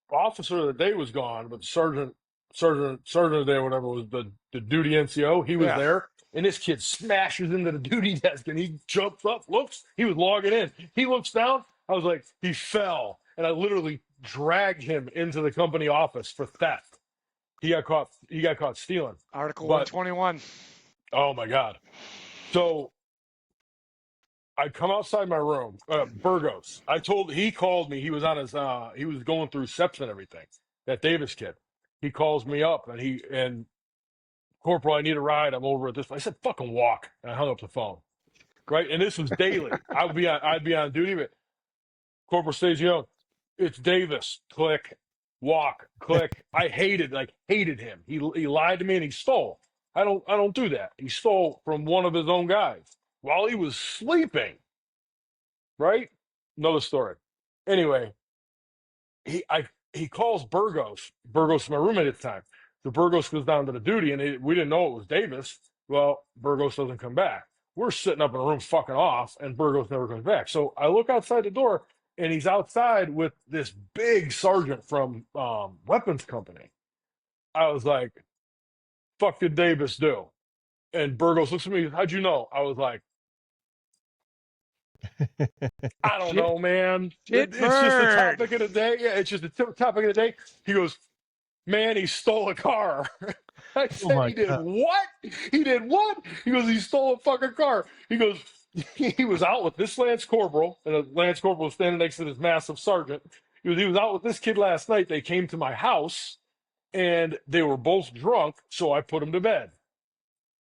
officer of the day was gone, but the sergeant of the day, or whatever, was the duty NCO. He was there, and this kid smashes into the duty desk, and he jumps up, looks. He was logging in. He looks down. I was like, he fell, and I literally dragged him into the company office for theft. He got caught stealing. Article 121. Oh my God. So I come outside my room, Burgos. He called me. He was on his, he was going through SEPs and everything. That Davis kid. He calls me up and Corporal, I need a ride. I'm over at this. I said, fucking walk. And I hung up the phone. Right. And this was daily. I'd be on duty, but Corporal Stazione, it's Davis. Click, walk, click. I hated him. He lied to me and he stole. I don't do that. He stole from one of his own guys while he was sleeping. Right? Another story. Anyway, he calls Burgos. Burgos, my roommate at the time. So Burgos goes down to the duty, and we didn't know it was Davis. Well, Burgos doesn't come back. We're sitting up in a room fucking off, and Burgos never comes back. So I look outside the door, and he's outside with this big sergeant from weapons company. I was like, fuck did Davis do? And Burgos looks at me, how'd you know? I was like, I don't know, man. It's just the topic of the day. Yeah, it's just the topic of the day. He goes, man, he stole a car. I said, he did what? He did what? He goes, he stole a fucking car. He goes, he was out with this Lance Corporal, and the Lance Corporal was standing next to this massive sergeant. He was out with this kid last night. They came to my house, and they were both drunk, so I put them to bed.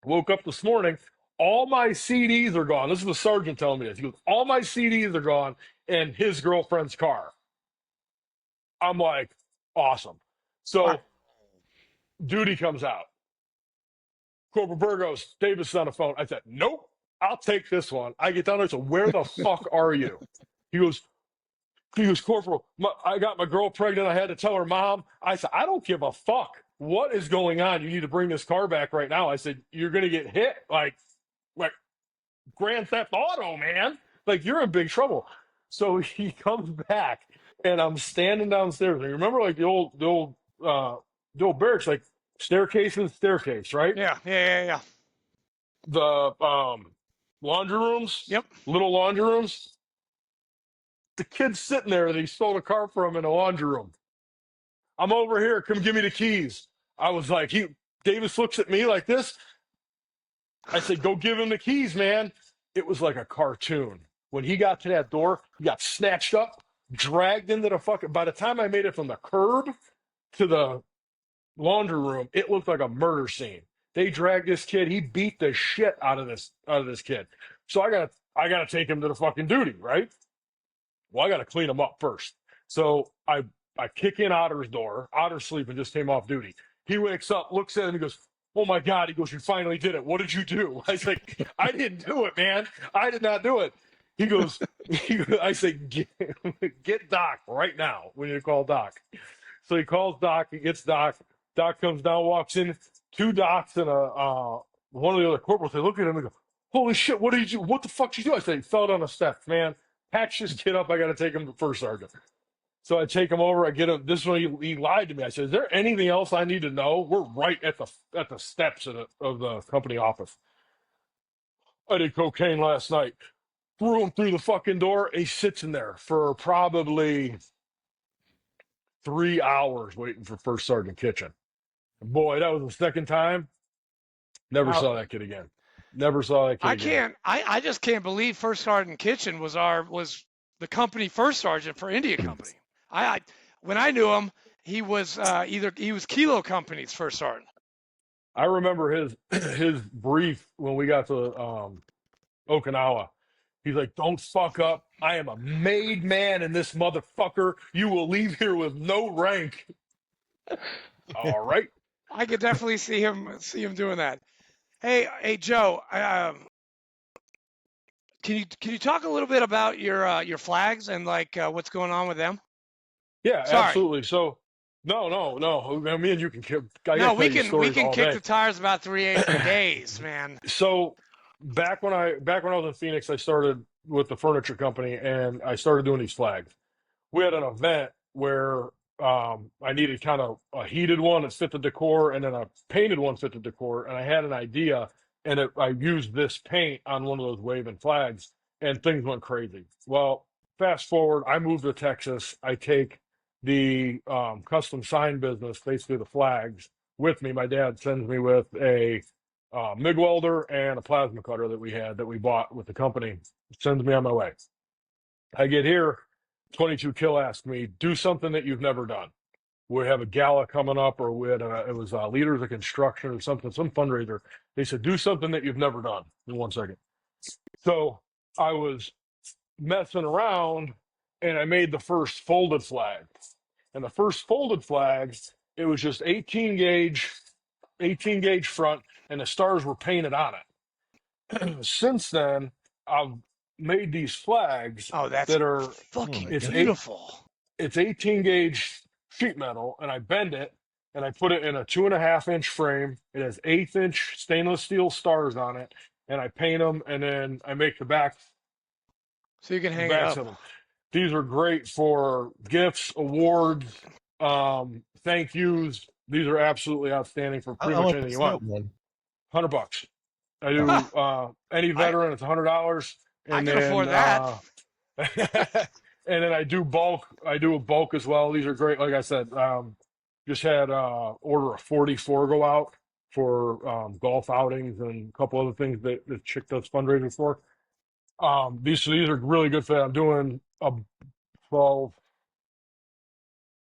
Woke up this morning. All my CDs are gone. This is the sergeant telling me this. He goes, all my CDs are gone and his girlfriend's car. I'm like, awesome. So Duty comes out. Corporal Burgos, Davis is on the phone. I said, nope, I'll take this one. I get down there. So where the fuck are you? He goes, Corporal, I got my girl pregnant. I had to tell her mom. I said, I don't give a fuck. What is going on? You need to bring this car back right now. I said, you're going to get hit like Grand Theft Auto, man. Like, you're in big trouble. So he comes back, and I'm standing downstairs. And you remember, like, the old barracks, like staircase, right? Yeah. The laundry rooms. Yep. Little laundry rooms. The kid's sitting there that he stole a car from in a laundry room. I'm over here. Come give me the keys. I was like, Davis looks at me like this. I said, go give him the keys, man. It was like a cartoon. When he got to that door, he got snatched up, dragged into the fucking. By the time I made it from the curb to the laundry room, it looked like a murder scene. They dragged this kid. He beat the shit out of this kid. So I gotta take him to the fucking duty, right? Well, I gotta clean him up first. So I kick in Otter's door. Otter's sleeping, just came off duty. He wakes up, looks at him, and he goes, oh my God. He goes, you finally did it. What did you do? I was like, I didn't do it, man. I did not do it. He goes, I say, get Doc right now. We need to call Doc. So he calls Doc. He gets Doc. Doc comes down, walks in. Two docs and one of the other corporals. They look at him and go, holy shit, what did you do? What the fuck did you do? I said, he fell down the steps, man. Patch this kid up. I got to take him to first sergeant. So I take him over. I get him. This one, he lied to me. I said, is there anything else I need to know? We're right at the steps of the company office. I did cocaine last night. Threw him through the fucking door. He sits in there for probably 3 hours waiting for First Sergeant Kitchen. Boy, that was the second time. Never saw that kid again. Never saw that kid again. I just can't believe First Sergeant Kitchen was the company first sergeant for India Company. When I knew him, he was Kilo Company's first sergeant. I remember his brief when we got to Okinawa. He's like, don't fuck up. I am a made man in this motherfucker. You will leave here with no rank. All right. I could definitely see him doing that. Hey, Joe. Can you talk a little bit about your flags and like what's going on with them? Yeah, Sorry. absolutely. So, no. Me and you can kick. We can kick the tires about 3 days, man. So, back when I was in Phoenix, I started with the furniture company, and I started doing these flags. We had an event where I needed kind of a heated one that fit the decor, and then a painted one fit the decor. And I had an idea, and I used this paint on one of those waving flags, and things went crazy. Well, fast forward, I moved to Texas. I take the custom sign business, basically the flags, with me. My dad sends me with a MIG welder and a plasma cutter that we bought with the company. Sends me on my way. I get here, 22 Kill asked me, do something that you've never done. We have a gala coming up, or it was Leaders of Construction or something, some fundraiser. They said, do something that you've never done. In 1 second. So I was messing around, and I made the first folded flag. And the first folded flag, it was just 18 gauge front, and the stars were painted on it. Since then, I've made these flags that are fucking beautiful. It's 18 gauge sheet metal, and I bend it, and I put it in a 2.5-inch frame. It has 1/8-inch stainless steel stars on it, and I paint them, and then I make the back. So you can hang it up. Of them. These are great for gifts, awards, thank yous. These are absolutely outstanding for pretty much anything you want. $100. I do any veteran, it's $100. And I can afford that. And then I do bulk. I do a bulk as well. These are great. Like I said, just had order a 44 go out for golf outings and a couple other things that the chick does fundraising for. These are really good for that. I'm doing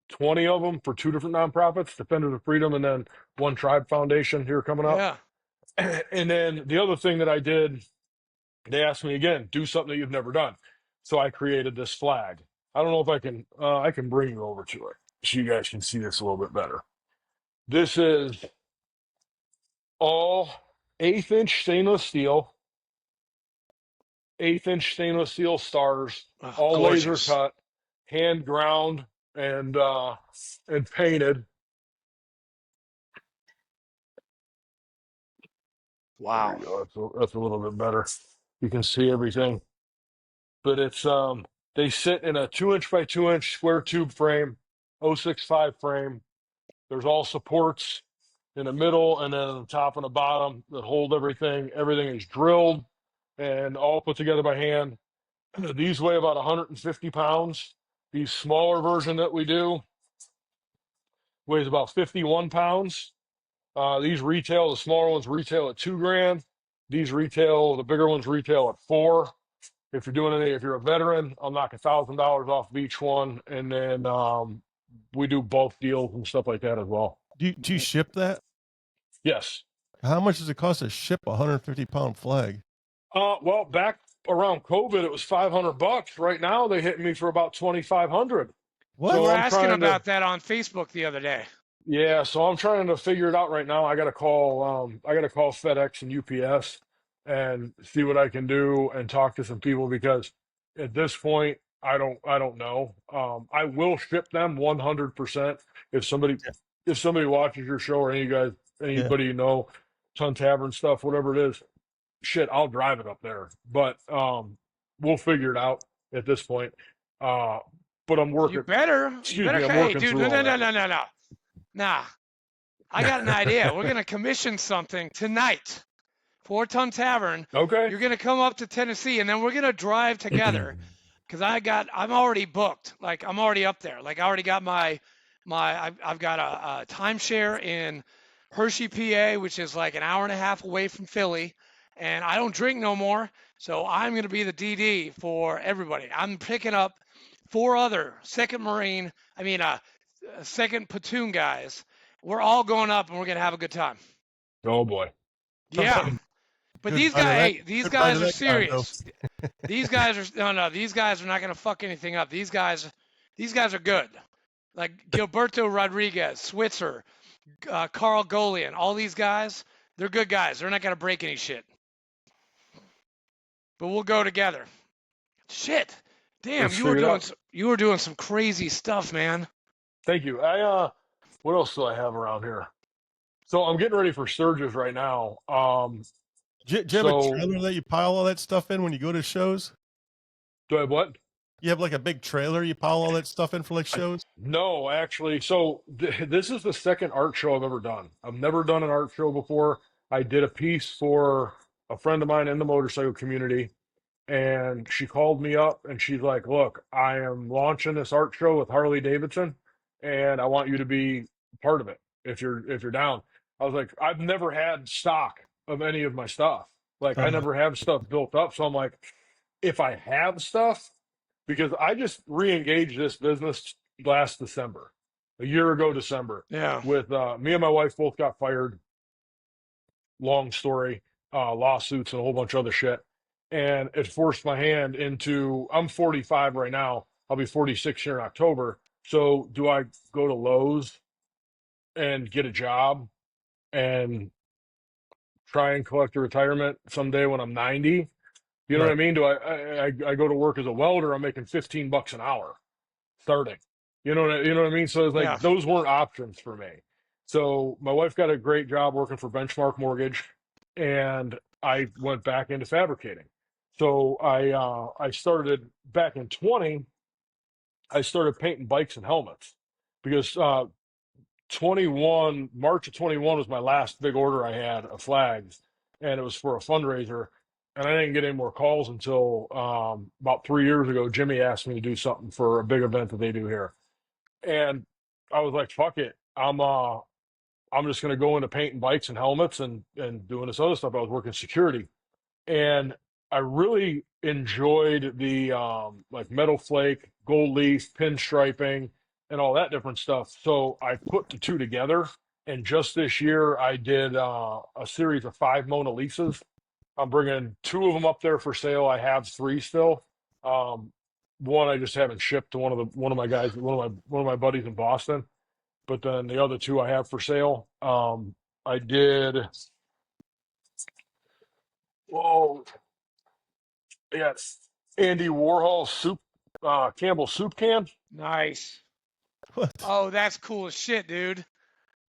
20 of them for 2 different nonprofits, Defenders of Freedom and then One Tribe Foundation here coming up. Yeah. And then the other thing that I did, they asked me again, do something that you've never done. So I created this flag. I don't know if I can bring you over to it so you guys can see this a little bit better. This is all 1/8-inch stainless steel, 1/8-inch stainless steel stars, Oh, all laser gorgeous. cut, hand ground, and painted. There Wow. you go. That's a little bit better. You can see everything. But it's they sit in a 2-inch by 2-inch square tube frame, 065 frame. There's all supports in the middle and then on the top and the bottom that hold everything. Everything is drilled and all put together by hand. These weigh about 150 pounds. The smaller version that we do weighs about 51 pounds. These retail, the smaller ones retail at $2,000. These retail, the bigger ones retail at $4,000. If you're doing any, if you're a veteran, I'll knock $1,000 off of each one, and then we do bulk deals and stuff like that as well. Do you ship that? Yes. How much does it cost to ship a 150-pound flag? Well, back around COVID, it was $500. Right now, they hit me for about 2,500. What? We So were I'm asking trying about to, that on Facebook the other day. yeah. So I'm trying to figure it out right now. I got to call FedEx and UPS and see what I can do and talk to some people because at this point, I don't know. I will ship them 100% if somebody Yeah. if somebody watches your show or Yeah. anybody you know, Ton Tavern stuff, whatever it is. Shit, I'll drive it up there. But we'll figure it out at this point. But I'm You working. better. You Excuse better. me, I'm Hey, working dude. through No, all no, no, that. no, no, no. Nah. I got an idea. We're gonna commission something tonight. 4-Ton Tavern. Okay. You're gonna come up to Tennessee, and then we're gonna drive together. Cause I'm already booked. Like I'm already up there. Like I already got I've got a timeshare in Hershey, PA, which is like an hour and a half away from Philly, and I don't drink no more. So I'm gonna be the DD for everybody. I'm picking up 4 other second platoon guys. We're all going up, and we're gonna have a good time. Oh boy. Yeah. But these Goodbye to guys, that. hey, these Goodbye to guys are that condo. serious. These guys are no, these guys are not gonna fuck anything up. These guys are good. Like Gilberto Rodriguez, Switzer, Carl Golian, all these guys, they're good guys. They're not gonna break any shit. But we'll go together. Shit, damn, Let's figure it out. you were doing some crazy stuff, man. Thank you. What else do I have around here? So I'm getting ready for Sturgis right now. Do you have a So trailer that you pile all that stuff in when you go to shows? do I have what? You have like a big trailer you pile all that stuff in for like shows? No, actually. So this is the second art show I've ever done. I've never done an art show before. I did a piece for a friend of mine in the motorcycle community, and she called me up and she's like, "Look, I am launching this art show with Harley Davidson, and I want you to be part of it if you're down." I was like, "I've never had stock of any of my stuff. Like, I Uh, never have stuff built up." So I'm like, if I have stuff, because I just re-engaged this business last December, a year ago December, Yeah. with me and my wife both got fired. Long story, lawsuits and a whole bunch of other shit, and it forced my hand into. I'm 45 right now. I'll be 46 here in October. So do I go to Lowe's and get a job and try and collect a retirement someday when I'm 90? You know what right. I mean? Do I go to work as a welder? I'm making $15 an hour starting. You know what I mean? So it's Yeah. like those weren't options for me. So my wife got a great job working for Benchmark Mortgage, and I went back into fabricating. So I started back in 20. I started painting bikes and helmets because 21 March of 21 was my last big order I had of flags, and it was for a fundraiser. And I didn't get any more calls until about 3 years ago. Jimmy asked me to do something for a big event that they do here, and I was like, "Fuck it, I'm just gonna go into painting bikes and helmets and doing this other stuff." I was working security, and I really enjoyed the like metal flake, gold leaf, pinstriping, and all that different stuff. So I put the two together, and just this year I did a series of 5 Mona Lisas. I'm bringing 2 of them up there for sale. I have 3 still. Um, one I just haven't shipped to one of my guys, one of my buddies in Boston. but then the other two I have for sale. I did. Whoa, yes, Andy Warhol soup, Campbell soup can. Nice. What? Oh, that's cool as shit, dude.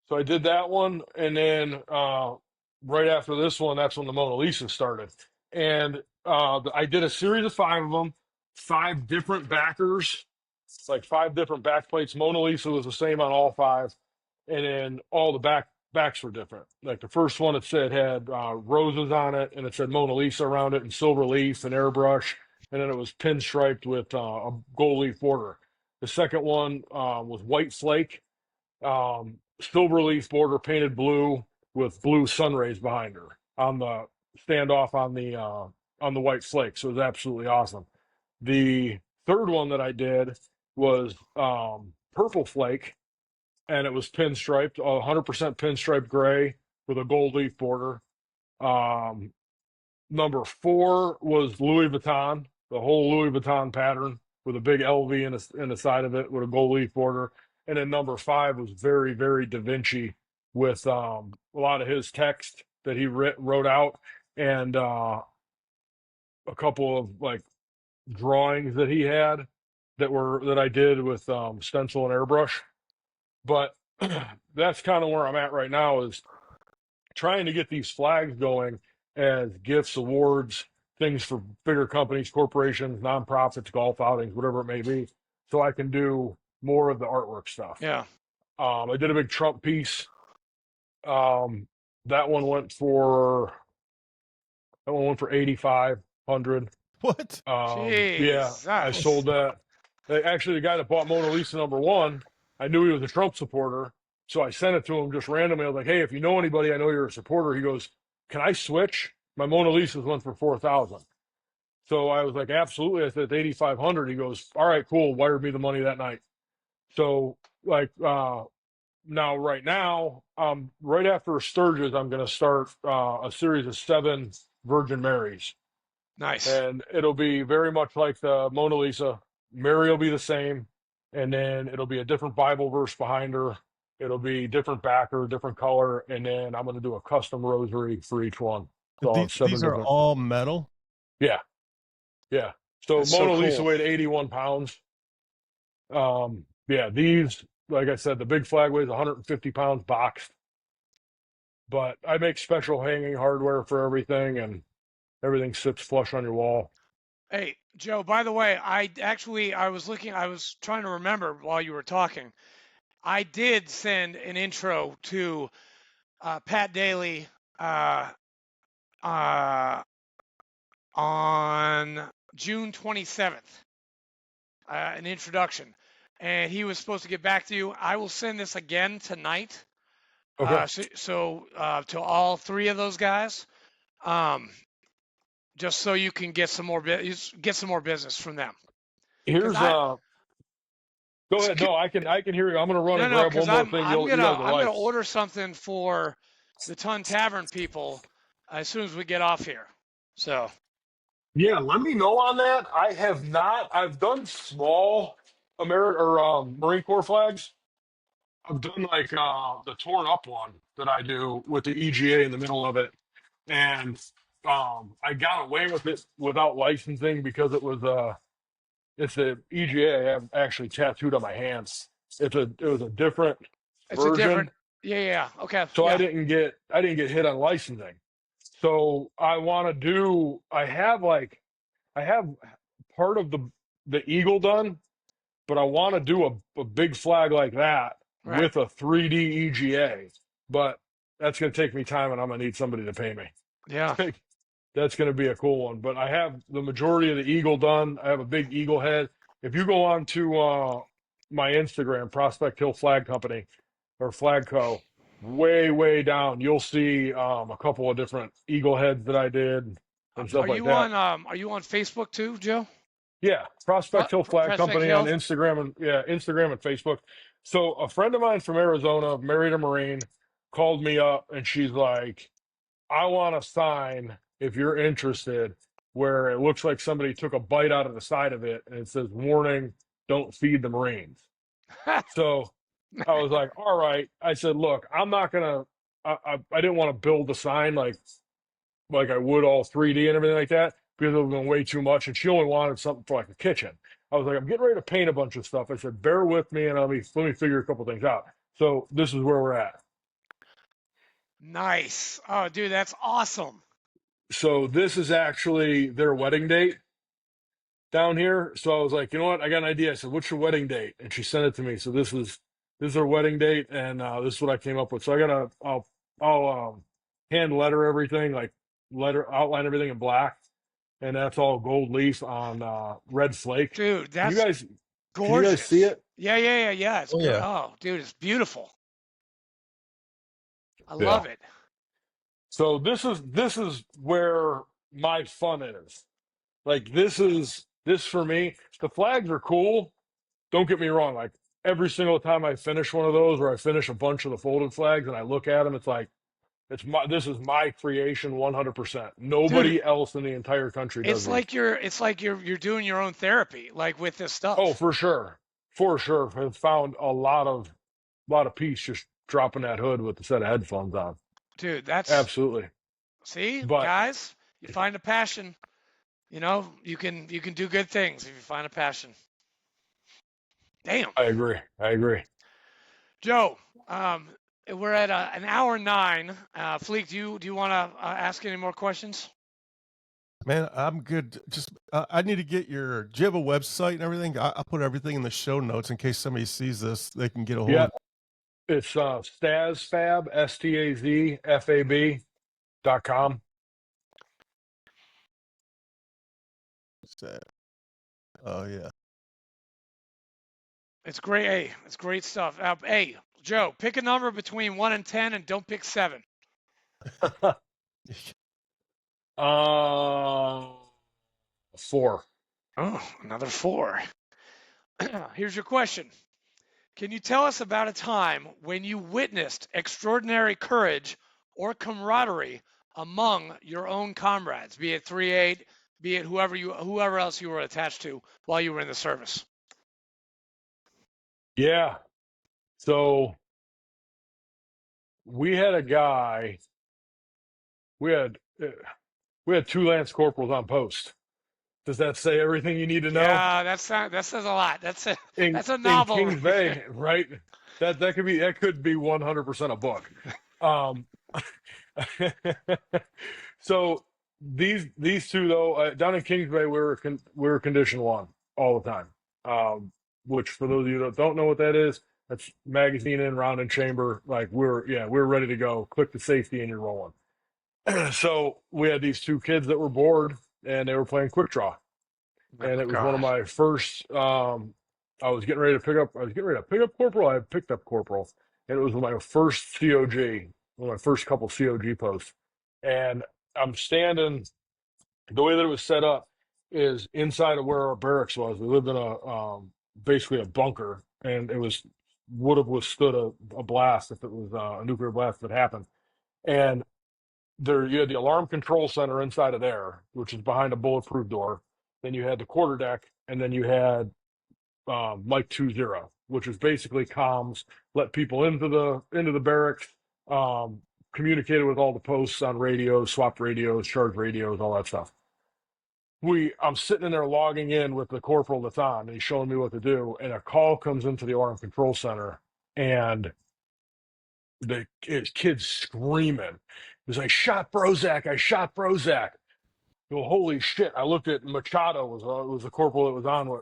So I did that one, and then right after this one, that's when the Mona Lisa started. And I did a series of five of them, five different backers, like five different back plates. Mona Lisa was the same on all five, and then all the backs were different. Like the first one, it said had roses on it, and it said Mona Lisa around it, and silver leaf and airbrush, and then it was pinstriped with a gold leaf border. The second one was white flake, silver leaf border painted blue with blue sun rays behind her on the standoff on the white flake. So it was absolutely awesome. The third one that I did was purple flake, and it was pinstriped, 100% pinstripe gray with a gold leaf border. Um, Number four was Louis Vuitton, the whole Louis Vuitton pattern with a big LV in the side of it with a gold leaf border. And then number five was very, very Da Vinci with a lot of his text that he wrote out, and a couple of like drawings that he had that I did with stencil and airbrush. But that's kind of where I'm at right now, is trying to get these flags going as gifts, awards, things for bigger companies, corporations, nonprofits, golf outings, whatever it may be, so I can do more of the artwork stuff. Yeah. I did a big Trump piece. That one went for 8,500. What? Yeah, I Jesus. sold that. Actually, the guy that bought Mona Lisa #1, I knew he was a Trump supporter, so I sent it to him just randomly. I was like, "Hey, if you know anybody, I know you're a supporter." He goes, "Can I switch? My Mona Lisa's went for 4,000." So I was like, "Absolutely." I said, "It's 8,500." He goes, "All right, cool." Wired me the money that night. So like right now, right after Sturgis, I'm going to start a series of 7 Virgin Marys. Nice. And it'll be very much like the Mona Lisa. Mary will be the same, and then it'll be a different Bible verse behind her. It'll be different backer, different color, and then I'm going to do a custom rosary for each one. So I'll have 7 These are different. all metal? Yeah, yeah. So That's so Mona Lisa cool. weighed 81 pounds. Yeah, these, like I said, the big flag weighs 150 pounds boxed. But I make special hanging hardware for everything, and everything sits flush on your wall. Hey, Joe, by the way, I was trying to remember while you were talking. I did send an intro to Pat Daly uh, on June 27th, an introduction. And he was supposed to get back to you. I will send this again tonight. Okay. So to all 3 of those guys, just so you can get some more business from them. Here's Go ahead. No, I can hear you. I'm gonna run and grab one because more thing. I'm You guys will gonna like. order something for the Ton Tavern people as soon as we get off here. So Yeah, let me know on that. I have not. I've done small Marine Corps flags. I've done like the torn up one that I do with the EGA in the middle of it, and I got away with it without licensing because it's a EGA I have actually tattooed on my hands. It was a different it's a different. version, Yeah. Okay. so Yeah. I didn't get hit on licensing. So I want to do. I have part of the eagle done, but I want to do a big flag like that Right. with a 3D EGA. But that's going to take me time, and I'm going to need somebody to pay me. Yeah. That's going to be a cool one. But I have the majority of the eagle done. I have a big eagle head. If you go on to my Instagram, Prospect Hill Flag Company or Flag Co., way down, you'll see a couple of different eagle heads that I did and stuff like that. Are you on Facebook too, Joe? Yeah, Prospect Hill Flag Prospect Company Hill? on Instagram and Facebook. So a friend of mine from Arizona, married a Marine, called me up and she's like, "I want a sign if you're interested, where it looks like somebody took a bite out of the side of it and it says, 'Warning, don't feed the Marines.'" So I was like, all right. I said, look, I'm not gonna. I didn't want to build the sign like I would all 3D and everything like that because it would have been way too much. And she only wanted something for like a kitchen. I was like, I'm getting ready to paint a bunch of stuff. I said, bear with me and let me figure a couple things out. So this is where we're at. Nice. Oh, dude, that's awesome. So this is actually their wedding date down here. So I was like, you know what? I got an idea. I said, what's your wedding date? And she sent it to me. So this is her wedding date, and this is what I came up with. So I'll hand letter everything, like letter outline everything in black, and that's all gold leaf on red flake. Dude, Can you that's guys gorgeous. see it? Yeah. It's Oh, good. yeah. Oh, dude, it's beautiful. I Yeah. love it. So this is where my fun is. Like this for me. The flags are cool. Don't get me wrong. Like every single time I finish one of those, or I finish a bunch of the folded flags, and I look at them, it's like this is my creation 100%. Nobody Dude, else in the entire country does it's these. like you're doing your own therapy, like with this Oh, stuff. for sure. For sure. I've found a lot of peace just dropping that hood with a set of headphones on. Dude, that's Absolutely. see, But guys, you find a passion, you can do good things if you find a passion. Damn. I agree. I agree. Joe, we're at an hour 9. Fleek, do you want to ask any more questions? Man, I'm good. Just I need to get your. Do you have a website and everything? I'll put everything in the show notes in case somebody sees this. They can get a hold Yeah. of It's Stazfab, STAZFAB.com. it. Oh yeah. It's great. Hey, it's great stuff. Hey, Joe, pick a number between 1 and 10 and don't pick 7. uh, 4. Oh, another 4. Here's your question. Can you tell us about a time when you witnessed extraordinary courage or camaraderie among your own comrades, be it 3/8, be it whoever else you were attached to while you were in the service? Yeah. So we had a guy. We had uh, we had 2 Lance Corporals on post. Does that say everything you need to know? Yeah, that says a lot. That's In a in novel Kings right there. Bay, right? That could be 100% a book. Um, so these two though down in Kings Bay we were condition 1 all the time. Which for those of you that don't know what that is, that's magazine in, round and chamber. Like we're ready to go. Click the safety and you're rolling. So we had these 2 kids that were bored and they were playing quick draw, Oh and it was one of God. my first. I was getting ready to pick up. I was getting ready to pick up corporal. I picked up corporal, and it was my first COG, one of my first couple COG posts. And I'm standing. The way that it was set up is inside of where our barracks was. We lived in a basically a bunker, and it would have withstood a blast if it was a nuclear blast that happened. And there you had the alarm control center inside of there, which is behind a bulletproof door. Then you had the quarterdeck, and then you had Mike 20, which is basically comms, let people into the barracks, um, communicated with all the posts on radios, swapped radios, charged radios, all that stuff. I'm sitting in there logging in with the corporal that's on, and he's showing me what to do, and a call comes into the alarm control center, and kid's screaming. He's like, "Shot Brozak! I shot Brozak!" Well, holy shit! I looked at Machado was the corporal that was on.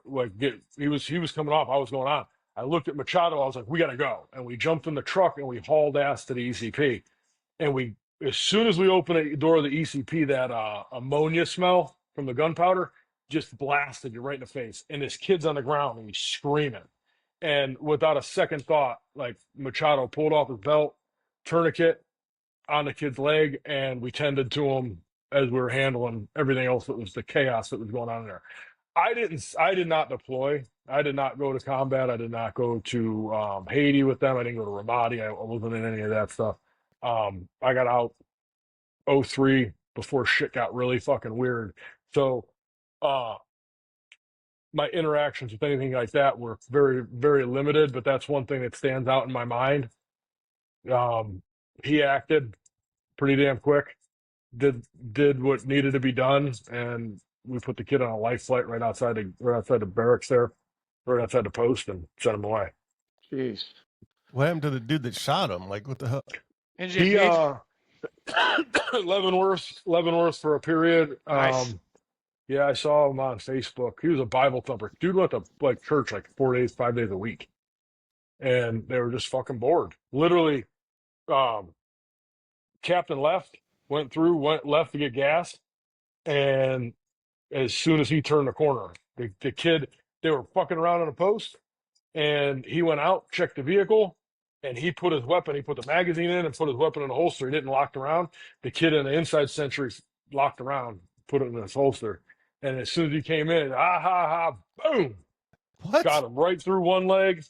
He was coming off. I was going on. I looked at Machado. I was like, "We got to go!" And we jumped in the truck and we hauled ass to the ECP. And as soon as we opened the door of the ECP, that ammonia smell from the gunpowder just blasted you right in the face. And this kid's on the ground and he's screaming. And without a second thought, like Machado pulled off his belt, tourniquet on the kid's leg, and we tended to him as we were handling everything else that was the chaos that was going on in there. I did not deploy. I did not go to combat. I did not go to Haiti with them. I didn't go to Ramadi. I wasn't in any of that stuff. I got out '03 before shit got really fucking weird. So uh my interactions with anything like that were very, very limited, but that's one thing that stands out in my mind. He acted pretty damn quick, did what needed to be done, and we put the kid on a life flight right outside the barracks there, right outside the post, and sent him away. Jeez. What happened to the dude that shot him? Like, what the hell? He Leavenworth for a period. Nice. Yeah, I saw him on Facebook. He was a Bible thumper. Dude went to like church like 5 days a week, and they were just fucking bored. Literally, captain left, went left to get gas, and as soon as he turned the corner, the kid, they were fucking around on a post, and he went out, checked the vehicle, and he put the magazine in and put his weapon in the holster. He didn't lock around. The kid in the inside sentry locked around, put it in his holster. And as soon as he came in, boom, What? got him right through one leg,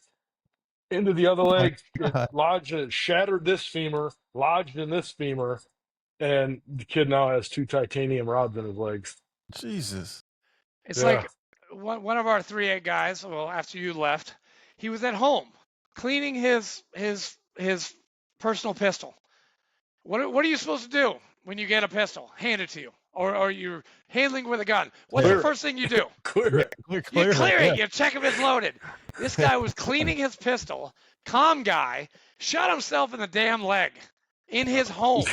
into the other leg, God. lodged, and shattered this femur, lodged in this femur, and the kid now has 2 titanium rods in his legs. Jesus. It's Yeah. like one of our 3-8 guys. Well, after you left, he was at home cleaning his personal pistol. What are you supposed to do when you get a pistol handed to you, or you're handling with a gun? What's Clear the it. first thing you do? Clear it. You clear it. You check if it's loaded. This guy was cleaning his pistol. Calm guy. Shot himself in the damn leg in his home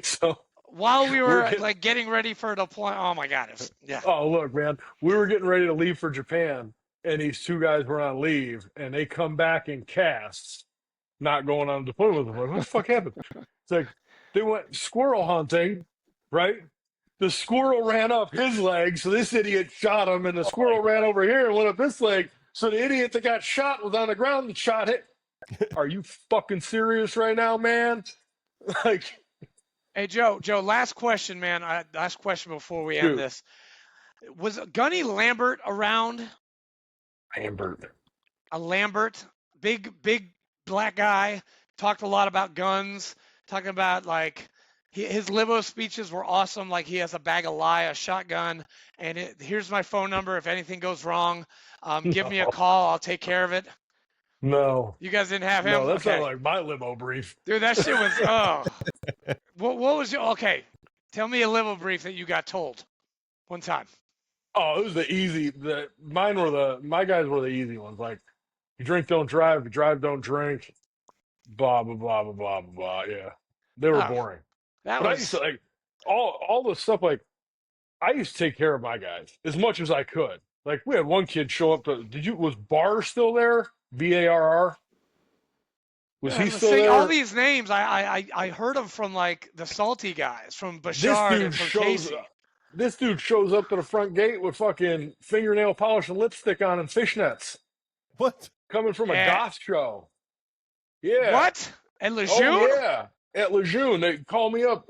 So, while we were We're- like getting ready for deployment. Oh my God. Yeah. oh, look, man, we were getting ready to leave for Japan, and these 2 guys were on leave, and they come back in casts, not going on deployment with them. Like, what the fuck happened? It's like they went squirrel hunting, right? The squirrel ran up his leg, so this idiot shot him, and the squirrel ran over here and went up his leg. So the idiot that got shot was on the ground and shot it. Are you fucking serious right now, man? Like, Hey, Joe, last question, man. Last question before we end Shoot. this. Was Gunny Lambert around? Lambert. A Lambert, big black guy, talked a lot about guns, talking about like his limo speeches were awesome. Like he has a bag of lie, a shotgun, and here's my phone number. If anything goes wrong, give me a call. I'll take care of it. No. You guys didn't have him? No, that's Okay. not like my limo brief. Dude, that shit was, oh. What was your, okay. Tell me a limo brief that you got told one time. Oh, it was my guys were the easy ones. Like, you drink, don't drive. You drive, don't drink. Blah, blah, blah, blah, blah, blah, blah. Yeah. They were Oh, boring. That But I was, used to, like, all the stuff, like, I used to take care of my guys as much as I could. Like, we had one kid show up to, was Barr still there? BARR? Was he still there? all these names, I heard them from like the salty guys, from Bashard and from Casey. This dude shows up to the front gate with fucking fingernail polish and lipstick on and fishnets. What? Coming from a Yeah. goth show. Yeah. What? At Lejeune? Oh, yeah. At Lejeune. They called me up,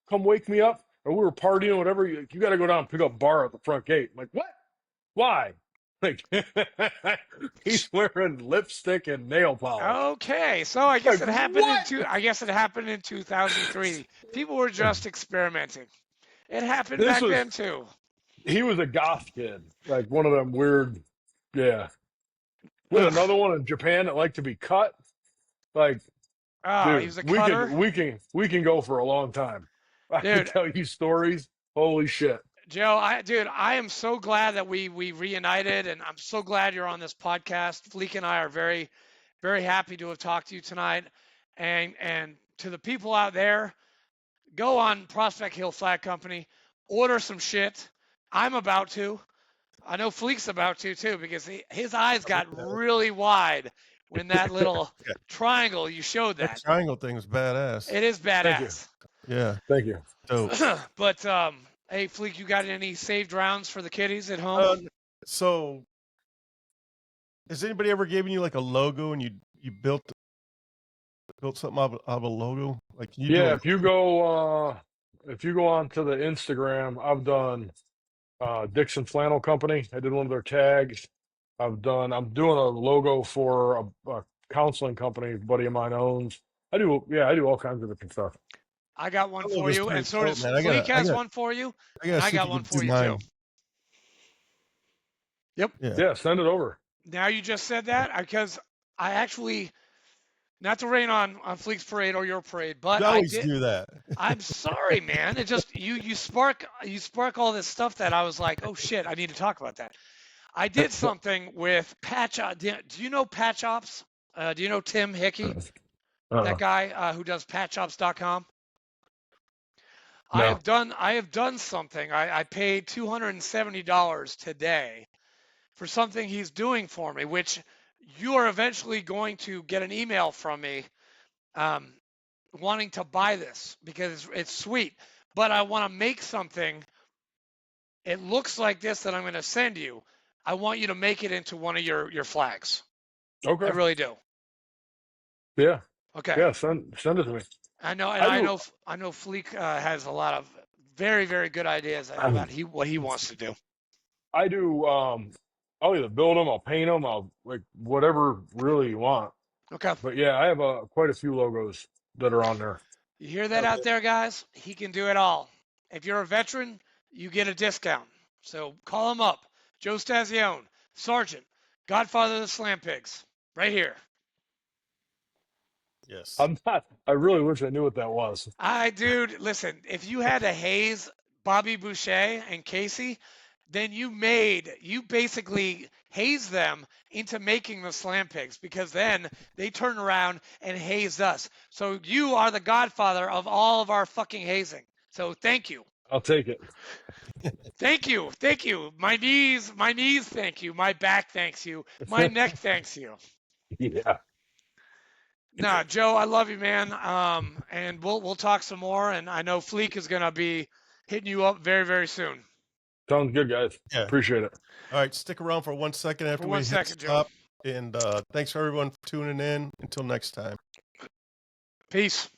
come wake me up, or we were partying, whatever. You got to go down and pick up Bar at the front gate. I'm like, what? Why? Like, he's wearing lipstick and nail polish. Okay, so I guess Like, it happened what? it happened in 2003. People were just experimenting. It happened This back was- then too. He was a goth kid, like one of them weird, yeah. We had Ugh. another one in Japan that liked to be cut. Like, Oh, dude, he was a cutter. we can go for a long time. I Dude. can tell you stories. Holy shit! Joe, I am so glad that we reunited, and I'm so glad you're on this podcast. Fleek and I are very, very happy to have talked to you tonight. And to the people out there, go on Prospect Hill Flag Company, order some shit. I'm about to. I know Fleek's about to too, because his eyes got really wide when that little triangle you showed That that. triangle thing was badass. It is Thank you. badass. Yeah. Thank you. Dope. But hey, Fleek, you got any saved rounds for the kiddies at home? So, has anybody ever given you like a logo and you built something out of a logo? Like you do Yeah, a- if you go onto the Instagram, I've done Dixon Flannel Company. I did one of their tags. I'm doing a logo for a counseling company a buddy of mine owns. I do all kinds of different stuff. I got one I love for this you, and pretty so cool, does man. I Fleek gotta- has I gotta- one for you. I gotta I see if got you one can do for you mine. too. Yep. Yeah, send it over. Now you just said that because I actually, not to rain on Fleek's parade or your parade, but You I always did. do that. I'm sorry, man. It just you spark all this stuff that I was like, oh shit, I need to talk about that. I did something with Patch. Do you know Patch Ops? Do you know Tim Hickey, that guy who does PatchOps.com? No. I have done something. I paid $270 today for something he's doing for me, which you are eventually going to get an email from me wanting to buy this because it's sweet. But I want to make something. It looks like this that I'm going to send you. I want you to make it into one of your flags. Okay. I really do. Yeah. Okay. Yeah, send it to me. I know, and I know Fleek has a lot of very, very good ideas about what he wants to do. I do. I'll either build them, I'll paint them, I'll like whatever really you want. Okay. But yeah, I have quite a few logos that are on there. You hear that out there, guys? He can do it all. If you're a veteran, you get a discount. So call him up. Joe Stazione, Sergeant, Godfather of the Slam Pigs, right here. Yes. I'm not. I really wish I knew what that was. Dude, listen, if you had to haze Bobby Boucher and Casey, then you basically hazed them into making the Slam Pigs because then they turned around and hazed us. So you are the godfather of all of our fucking hazing. So thank you. I'll take it. Thank you. Thank you. My knees thank you. My back thanks you. My neck thanks you. Yeah. Nah, Joe, I love you, man. And we'll talk some more. And I know Fleek is gonna be hitting you up very, very soon. Sounds good, guys. Yeah. Appreciate it. All right, stick around for 1 second after For we 1 hit second, Joe. stop. And thanks for everyone for tuning in. Until next time. Peace.